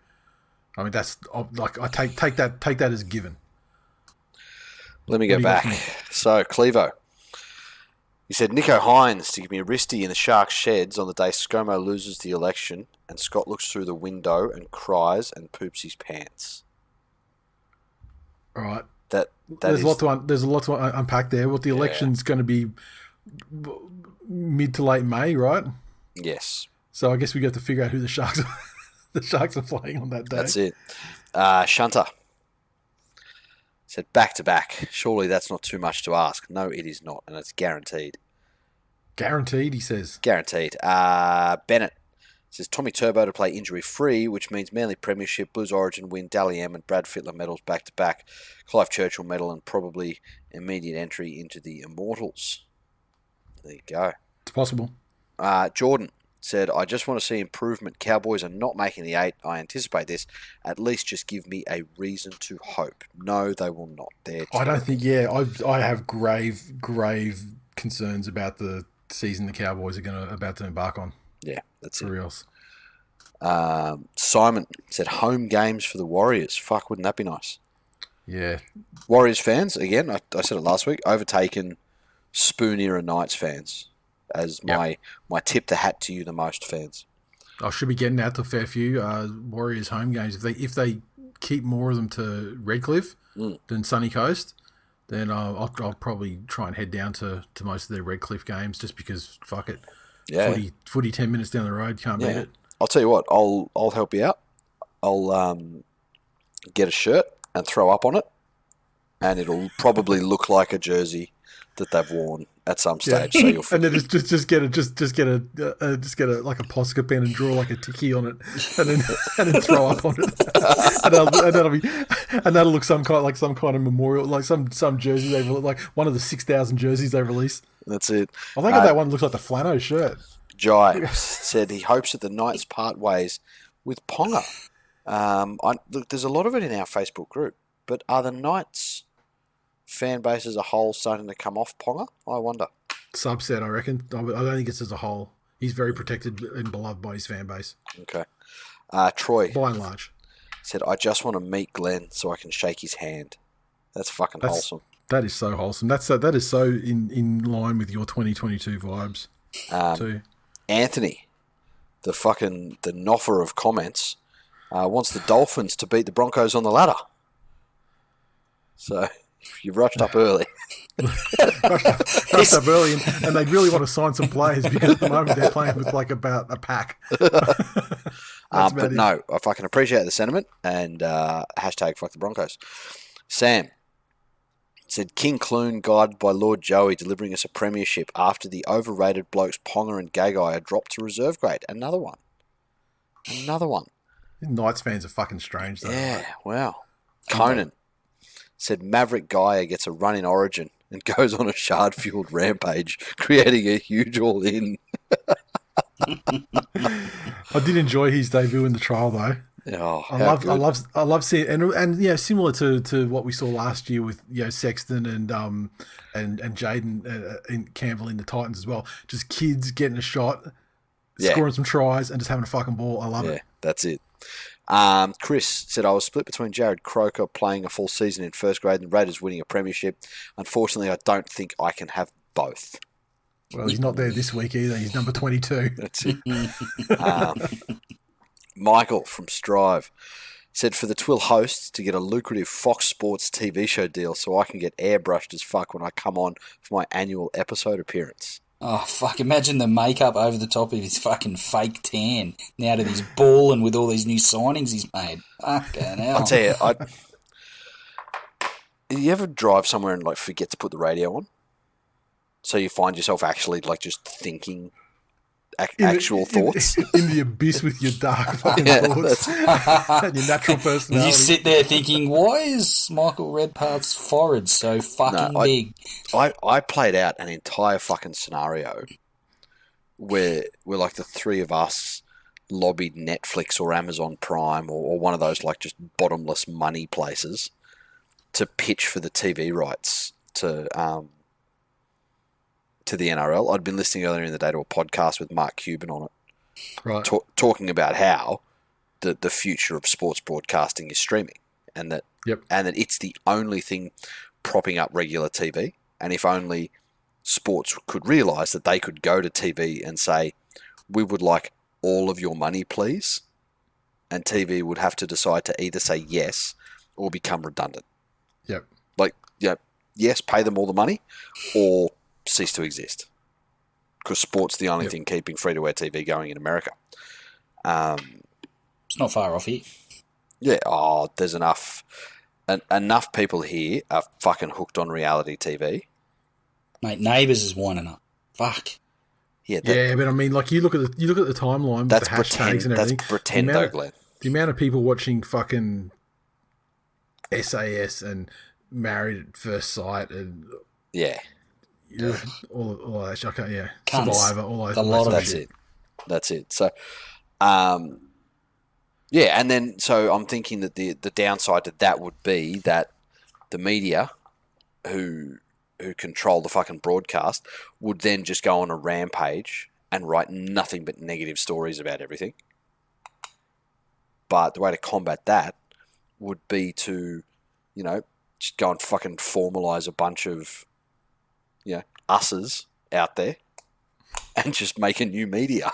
I mean, that's like, I take that as given. Let me go back. So, Clevo. He said, Nico Hines to give me a wristy in the Sharks' sheds on the day ScoMo loses the election and Scott looks through the window and cries and poops his pants. All right. There's a lot to unpack there. What the election's going to be mid to late May, right? Yes. So I guess we got to figure out who the Sharks are playing on that day. That's it. Shunter said back to back. Surely that's not too much to ask. No, it is not, and it's guaranteed. Guaranteed, he says. Guaranteed. Bennett says Tommy Turbo to play injury free, which means Manly Premiership, Blues Origin win, Dally M and Brad Fittler medals back to back, Clive Churchill medal, and probably immediate entry into the Immortals. There you go. It's possible. Jordan. said, I just want to see improvement. Cowboys are not making the 8. I anticipate this. At least just give me a reason to hope. No, they will not. I don't think, I have grave concerns about the season the Cowboys are about to embark on. Yeah, that's for reals. Simon said, home games for the Warriors. Fuck, wouldn't that be nice? Yeah. Warriors fans, again, I said it last week, overtaken Spoon era Knights fans as my tip the hat to you, the most fans. I should be getting out to a fair few Warriors home games. If they keep more of them to Redcliffe than Sunny Coast, then I'll probably try and head down to most of their Redcliffe games just because, fuck it. Yeah. Footy 10 minutes down the road, can't beat it. I'll tell you what, I'll help you out. I'll get a shirt and throw up on it, and it'll probably look like a jersey that they've worn at some stage. So you'll and then just get a like a Posca pen and draw like a ticky on it, and then throw up on it, and that'll look some kind of memorial, like some jersey they've like one of the 6,000 jerseys they released. That's it. I think that one looks like the Flano shirt. Jai said he hopes that the Knights part ways with Ponga. Look, there's a lot of it in our Facebook group, but are the Knights fan base as a whole starting to come off Ponga? I wonder. Subset, I reckon. I don't think it's as a whole. He's very protected and beloved by his fan base. Okay. Troy, by and large, said, I just want to meet Glenn so I can shake his hand. That's wholesome. That is so wholesome. That is so in line with your 2022 vibes too. Anthony, the noffer of comments, wants the Dolphins to beat the Broncos on the ladder. So you've rushed up early. rushed up early, and they really want to sign some players because at the moment they're playing with like about a pack. But no, I fucking appreciate the sentiment, and hashtag fuck the Broncos. Sam said, King Clune guided by Lord Joey delivering us a premiership after the overrated blokes Ponga and Gagai are dropped to reserve grade. Another one. Knights fans are fucking strange though. Yeah, wow. Conan said Maverick Gaia gets a run in Origin and goes on a shard-fueled rampage, creating a huge all-in. I did enjoy his debut in the trial though. Oh, I love seeing and similar to what we saw last year with Sexton and Jaden and Campbell in the Titans as well. Just kids getting a shot, scoring some tries, and just having a fucking ball. I love it. That's it. Chris said, I was split between Jared Croker playing a full season in first grade and Raiders winning a premiership. Unfortunately, I don't think I can have both. Well, he's not there this week either. He's number 22. That's it. Michael from Strive said, for the TWiL hosts to get a lucrative Fox Sports TV show deal so I can get airbrushed as fuck when I come on for my annual episode appearance. Oh, fuck. Imagine the makeup over the top of his fucking fake tan now that he's balling with all these new signings he's made. Fucking hell. I'll tell you, you ever drive somewhere and like forget to put the radio on? So you find yourself actually like just thinking actual thoughts? In the abyss with your dark fucking thoughts and your natural personality. You sit there thinking, why is Michael Redpath's forehead so fucking big? I played out an entire fucking scenario where like the three of us lobbied Netflix or Amazon Prime or one of those like just bottomless money places to pitch for the TV rights to the NRL. I'd been listening earlier in the day to a podcast with Mark Cuban on it, right? Talking about how the future of sports broadcasting is streaming, and that it's the only thing propping up regular TV. And if only sports could realise that they could go to TV and say, "We would like all of your money, please," and TV would have to decide to either say yes or become redundant. Yep. Like, yes, pay them all the money, or cease to exist, because sport's the only thing keeping free-to-air TV going in America. It's not far off here. Yeah, there's enough people here are fucking hooked on reality TV. Mate, Neighbours is winding up. Fuck. Yeah, but I mean, like you look at the timeline with the hashtags and everything. That's pretend though, Glenn. The amount of people watching fucking SAS and Married at First Sight and all that shit. Okay, Survivor, all those. A lot of that's it. That's it. So, yeah, and then so I'm thinking that the downside to that would be that the media who control the fucking broadcast would then just go on a rampage and write nothing but negative stories about everything. But the way to combat that would be to, just go and fucking formalise a bunch of, usses out there and just make a new media.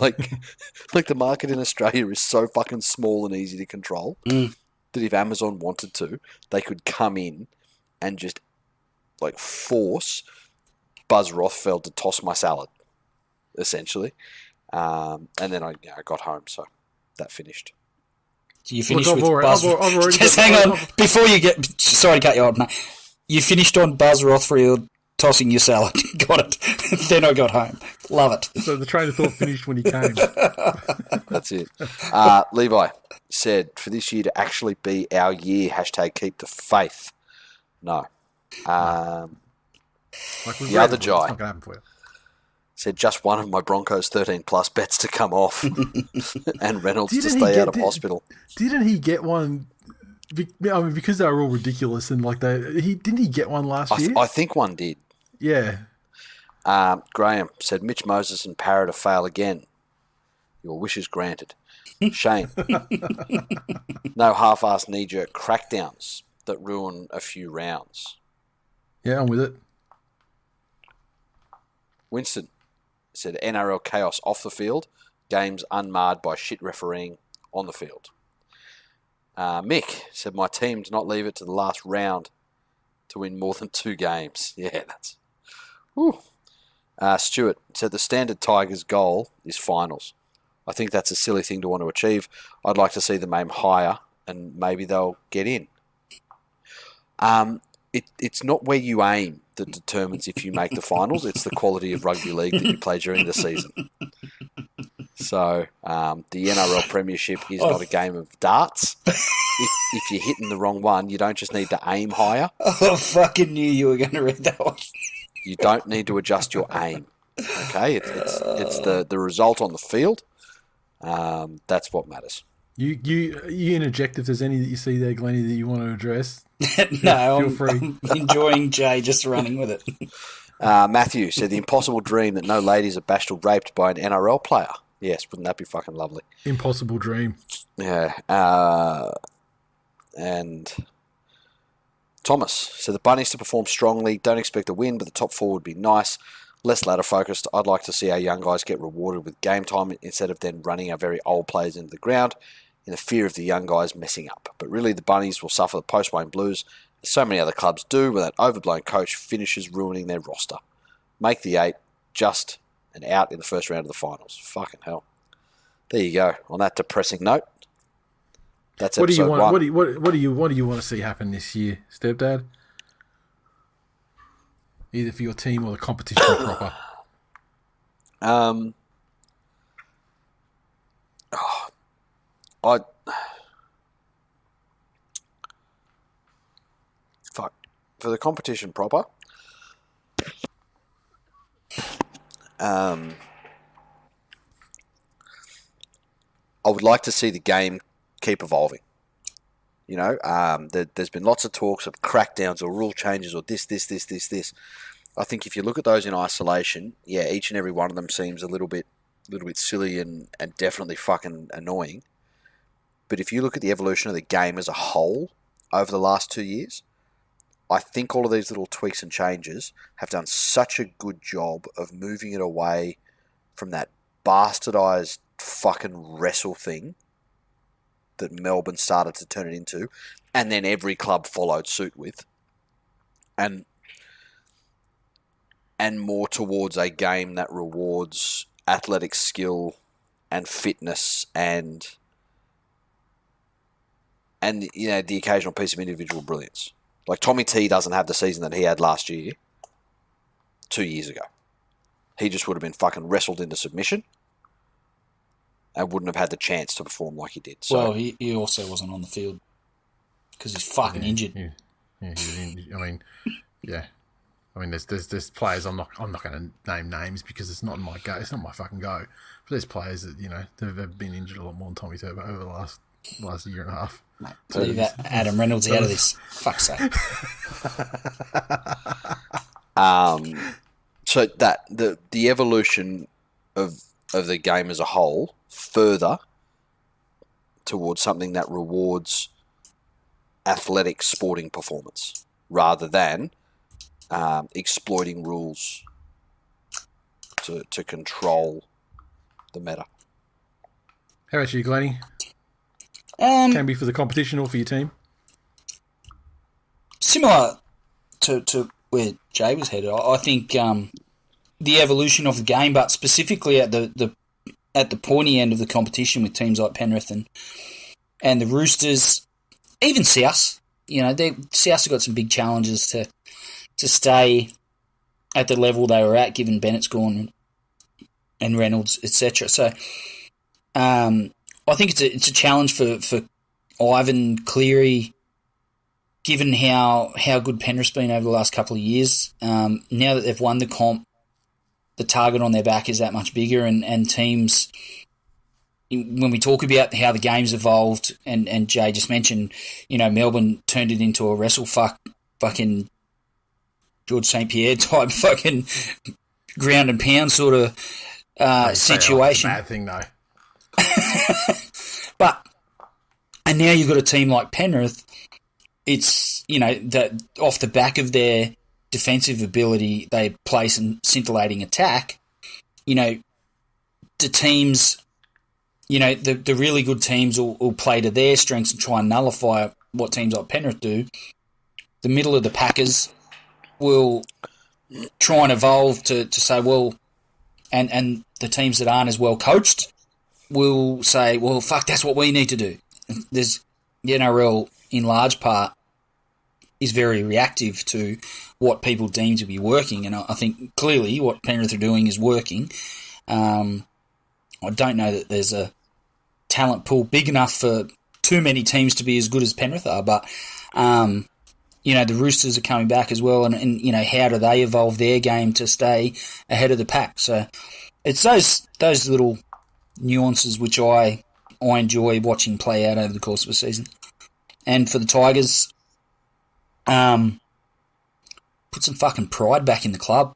like the market in Australia is so fucking small and easy to control that if Amazon wanted to, they could come in and just force Buzz Rothfeld to toss my salad, essentially. And then I got home, so that finished. You finished with Buzz. Just hang on before you get. Sorry to cut you off. No. You finished on Buzz Rothfield tossing your salad. Got it. Then I got home. Love it. So the train of thought finished when he came. That's it. Levi said, for this year to actually be our year, #keep the faith. No. The other guy said just one of my Broncos 13 plus bets to come off and Reynolds to stay out of hospital. Didn't he get one? I mean, because they were all ridiculous and didn't he get one last year? I think one did. Yeah. Graham said Mitch Moses and Parra to fail again. Your wishes granted. Shane. No half-assed knee-jerk crackdowns that ruin a few rounds. Yeah, I'm with it. Winston said NRL chaos off the field, games unmarred by shit refereeing on the field. Mick said my team did not leave it to the last round to win more than 2 games. Yeah, that's... Whew. Stuart said the standard Tigers goal is finals. I think that's a silly thing to want to achieve. I'd like to see them aim higher and maybe they'll get in. It's not where you aim that determines if you make the finals. It's the quality of rugby league that you play during the season. So the NRL Premiership is not a game of darts. If you're hitting the wrong one, you don't just need to aim higher. Oh, I fucking knew you were going to read that one. You don't need to adjust your aim. Okay, it's the result on the field. That's what matters. You interject if there's any that you see there, Glennie, that you want to address. No, feel free. I'm enjoying Jay just running with it. Matthew said the impossible dream that no ladies are bashed or raped by an NRL player. Yes, wouldn't that be fucking lovely? Impossible dream. Yeah. And Thomas said the Bunnies to perform strongly. Don't expect a win, but the top 4 would be nice. Less ladder focused. I'd like to see our young guys get rewarded with game time instead of then running our very old players into the ground in the fear of the young guys messing up. But really, the Bunnies will suffer the post-Wayne blues, as so many other clubs do, when that overblown coach finishes ruining their roster. Make the 8 just and out in the first round of the finals. Fucking hell. There you go. On that depressing note, that's what do you episode want? 1. What do you want to see happen this year, Stepdad? Either for your team or the competition proper. For the competition proper, I would like to see the game keep evolving. There's been lots of talks of crackdowns or rule changes or this. I think if you look at those in isolation, yeah, each and every one of them seems a little bit silly and definitely fucking annoying. But if you look at the evolution of the game as a whole over the last 2 years, I think all of these little tweaks and changes have done such a good job of moving it away from that bastardized fucking wrestle thing that Melbourne started to turn it into, and then every club followed suit with, and more towards a game that rewards athletic skill and fitness and the occasional piece of individual brilliance. Like Tommy T doesn't have the season that he had last year, 2 years ago. He just would have been fucking wrestled into submission and wouldn't have had the chance to perform like he did. So, well, he also wasn't on the field because he's fucking injured. Yeah, I mean, yeah. I mean, there's players I'm not going to name names because it's not my go. It's not my fucking go. But there's players that they've been injured a lot more than Tommy Turbo over the last year and a half. Mate, leave Adam Reynolds out of this. Fuck's sake. So that the evolution of the game as a whole further towards something that rewards athletic sporting performance rather than exploiting rules to control the meta. How about you, Glennie? Can be for the competition or for your team. Similar to where Jay was headed, I think the evolution of the game, but specifically at the pointy end of the competition with teams like Penrith and the Roosters, even South. South have got some big challenges to stay at the level they were at, given Bennett's gone and Reynolds, etc. So, I think it's a challenge for Ivan Cleary, given how good Penrith's been over the last couple of years. Now that they've won the comp, the target on their back is that much bigger, and teams, when we talk about how the game's evolved, and Jay just mentioned, Melbourne turned it into a fucking George St. Pierre type fucking ground and pound sort of situation. Bad thing though. And now you've got a team like Penrith. It's that off the back of their defensive ability, they play some scintillating attack. The teams, the really good teams will play to their strengths and try and nullify what teams like Penrith do. The middle of the packers will try and evolve to say, well, and the teams that aren't as well coached will say, well, fuck, that's what we need to do. The NRL, in large part, is very reactive to what people deem to be working, and I think clearly what Penrith are doing is working. I don't know that there's a talent pool big enough for too many teams to be as good as Penrith are, but the Roosters are coming back as well, and how do they evolve their game to stay ahead of the pack? So it's those little nuances which I enjoy watching play out over the course of a season. And for the Tigers, put some fucking pride back in the club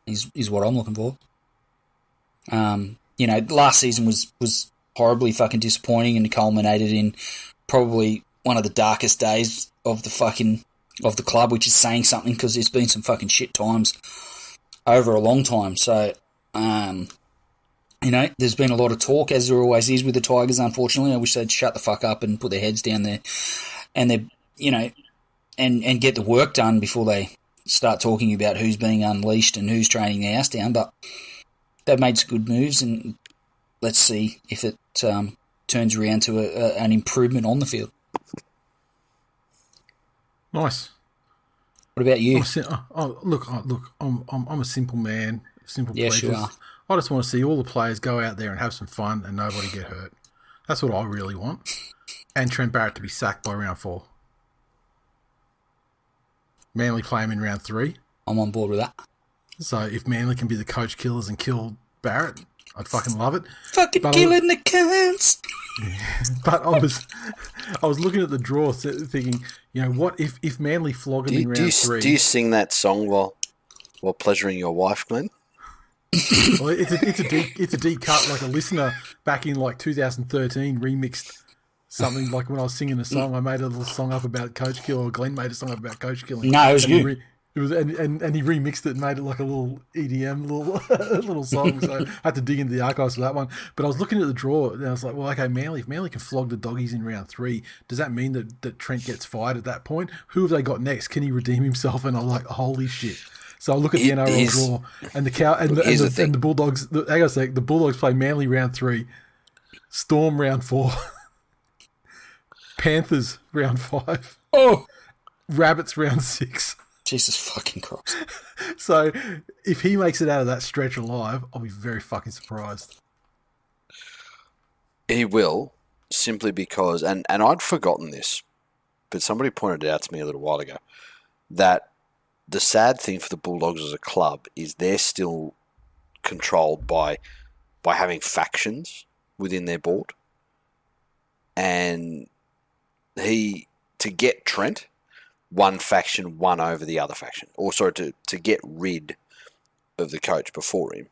is what I'm looking for. Last season was horribly fucking disappointing and culminated in probably one of the darkest days of the club, which is saying something because there's been some fucking shit times over a long time. So, there's been a lot of talk, as there always is with the Tigers, unfortunately. I wish they'd shut the fuck up and put their heads down there and and get the work done before they start talking about who's being unleashed and who's training their house down. But they've made some good moves, and let's see if it turns around to an improvement on the field. Nice. What about you? Look, I'm a simple man, simple yes, pleasures. you are. I just want to see all the players go out there and have some fun and nobody get hurt. That's what I really want. And Trent Barrett to be sacked by round 4. Manly play him in round 3. I'm on board with that. So if Manly can be the coach killers and kill Barrett, I'd fucking love it. Fucking killing the cunts. But I was looking at the draw thinking, what if Manly flog him in round 3? Do you sing that song while pleasuring your wife, Glenn? Well, it's a deep cut. Like a listener back in 2013 remixed something like when I was singing a song. I made a little song up about coach kill, or Glenn made a song up about coach killing. No, it was you. It was, and he remixed it and made it like a little EDM little song. So I had to dig into the archives for that one. But I was looking at the draw and I was like, well, okay, if Manly can flog the doggies in round 3, does that mean that Trent gets fired at that point? Who have they got next? Can he redeem himself? And I'm like, holy shit. So I look at the NRL draw and the Bulldogs. Hang on a sec. The Bulldogs play Manly round 3, Storm round 4, Panthers round 5, Rabbits round 6. Jesus fucking Christ. So if he makes it out of that stretch alive, I'll be very fucking surprised. He will, simply because, and I'd forgotten this, but somebody pointed it out to me a little while ago, that the sad thing for the Bulldogs as a club is they're still controlled by having factions within their board. And to get Trent, one faction won over the other faction. Or sorry, to get rid of the coach before him.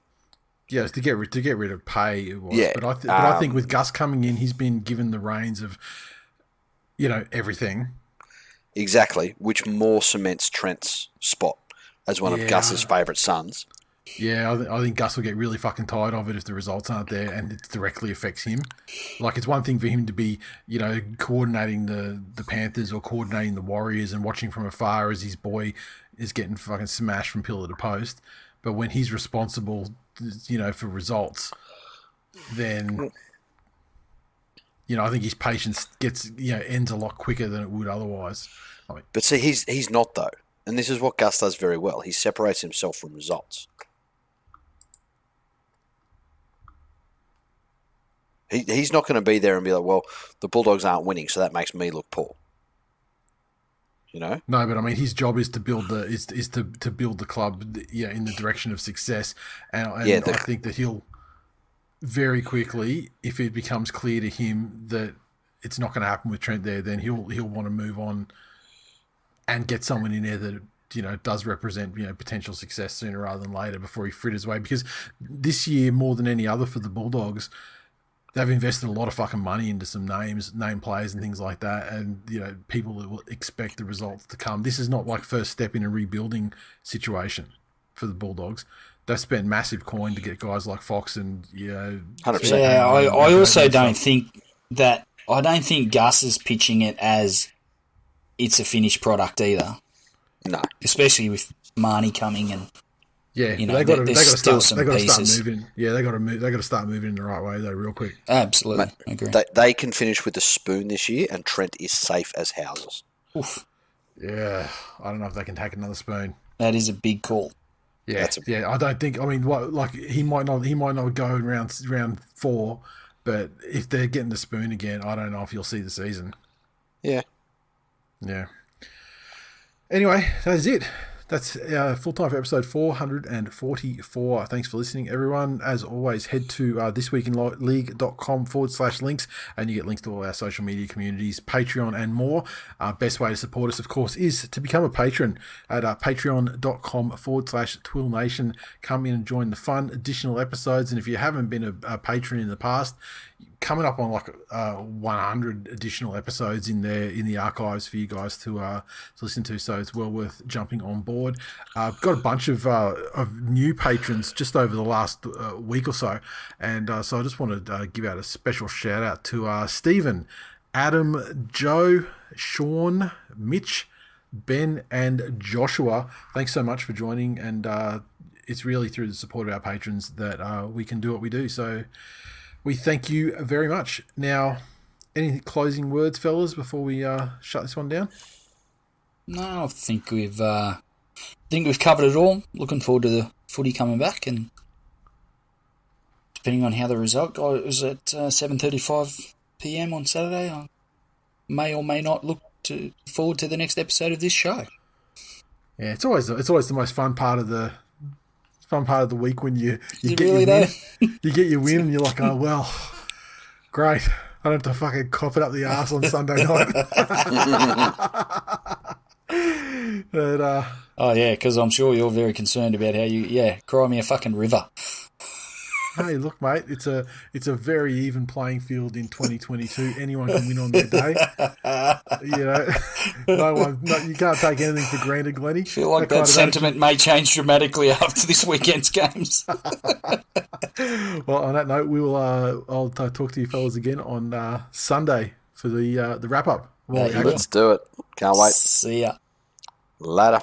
Yes, to get rid of Pay it was. Yeah, but I think with Gus coming in, he's been given the reins of, everything. Exactly, which more cements Trent's spot as one of Gus's favourite sons. Yeah, I think Gus will get really fucking tired of it if the results aren't there and it directly affects him. Like, it's one thing for him to be, coordinating the Panthers or coordinating the Warriors and watching from afar as his boy is getting fucking smashed from pillar to post. But when he's responsible, for results, then, I think his patience ends a lot quicker than it would otherwise. But see, he's not, though. And this is what Gus does very well. He separates himself from results. He's not going to be there and be like, well, the Bulldogs aren't winning, so that makes me look poor. No, but I mean, his job is to build to build the club, in the direction of success, and I think that he'll very quickly, if it becomes clear to him that it's not going to happen with Trent there, then he'll want to move on and get someone in there that does represent potential success sooner rather than later before he fritters away. Because this year, more than any other for the Bulldogs, they've invested a lot of fucking money into some name players and things like that, and people will expect the results to come. This is not like first step in a rebuilding situation for the Bulldogs. They've spent massive coin to get guys like Fox and 100%. Yeah, I also don't think that. I don't think Gus is pitching it as it's a finished product either. No, especially with Marnie coming and. Yeah, they got to start moving. Yeah, they got to start moving in the right way though, real quick. Absolutely, I agree. They can finish with a spoon this year, and Trent is safe as houses. Oof. Yeah, I don't know if they can take another spoon. That is a big call. Yeah, I don't think. I mean, he might not go in round 4, but if they're getting the spoon again, I don't know if you'll see the season. Yeah. Anyway, that is it. That's full-time for episode 444. Thanks for listening, everyone. As always, head to thisweekinleague.com/links, and you get links to all our social media communities, Patreon, and more. Best way to support us, of course, is to become a patron at patreon.com/TWiL Nation. Come in and join the fun additional episodes. And if you haven't been a patron in the past, coming up on 100 additional episodes in the archives for you guys to listen to, so it's well worth jumping on board. I've got a bunch of new patrons just over the last week or so, and so I just want to give out a special shout out to Stephen, Adam, Joe, Sean, Mitch, Ben, and Joshua. Thanks so much for joining, and it's really through the support of our patrons that we can do what we do. So we thank you very much. Now, any closing words, fellas, before we shut this one down? No, I think we've covered it all. Looking forward to the footy coming back, and depending on how the result goes at 7:35 p.m. on Saturday, I may or may not look forward to the next episode of this show. Yeah, it's always the most fun part of the week when you get really your win. You get your win and you're like, oh well, great. I don't have to fucking cop it up the arse on Sunday night. But, oh yeah, because I'm sure you're very concerned about how you cry me a fucking river. Hey, look, mate, it's a very even playing field in 2022. Anyone can win on their day. You can't take anything for granted, Glennie. I feel like that sentiment may change dramatically after this weekend's games. Well, on that note, I'll talk to you fellas again on Sunday for the wrap up. Let's do it. Can't wait. See ya. Later.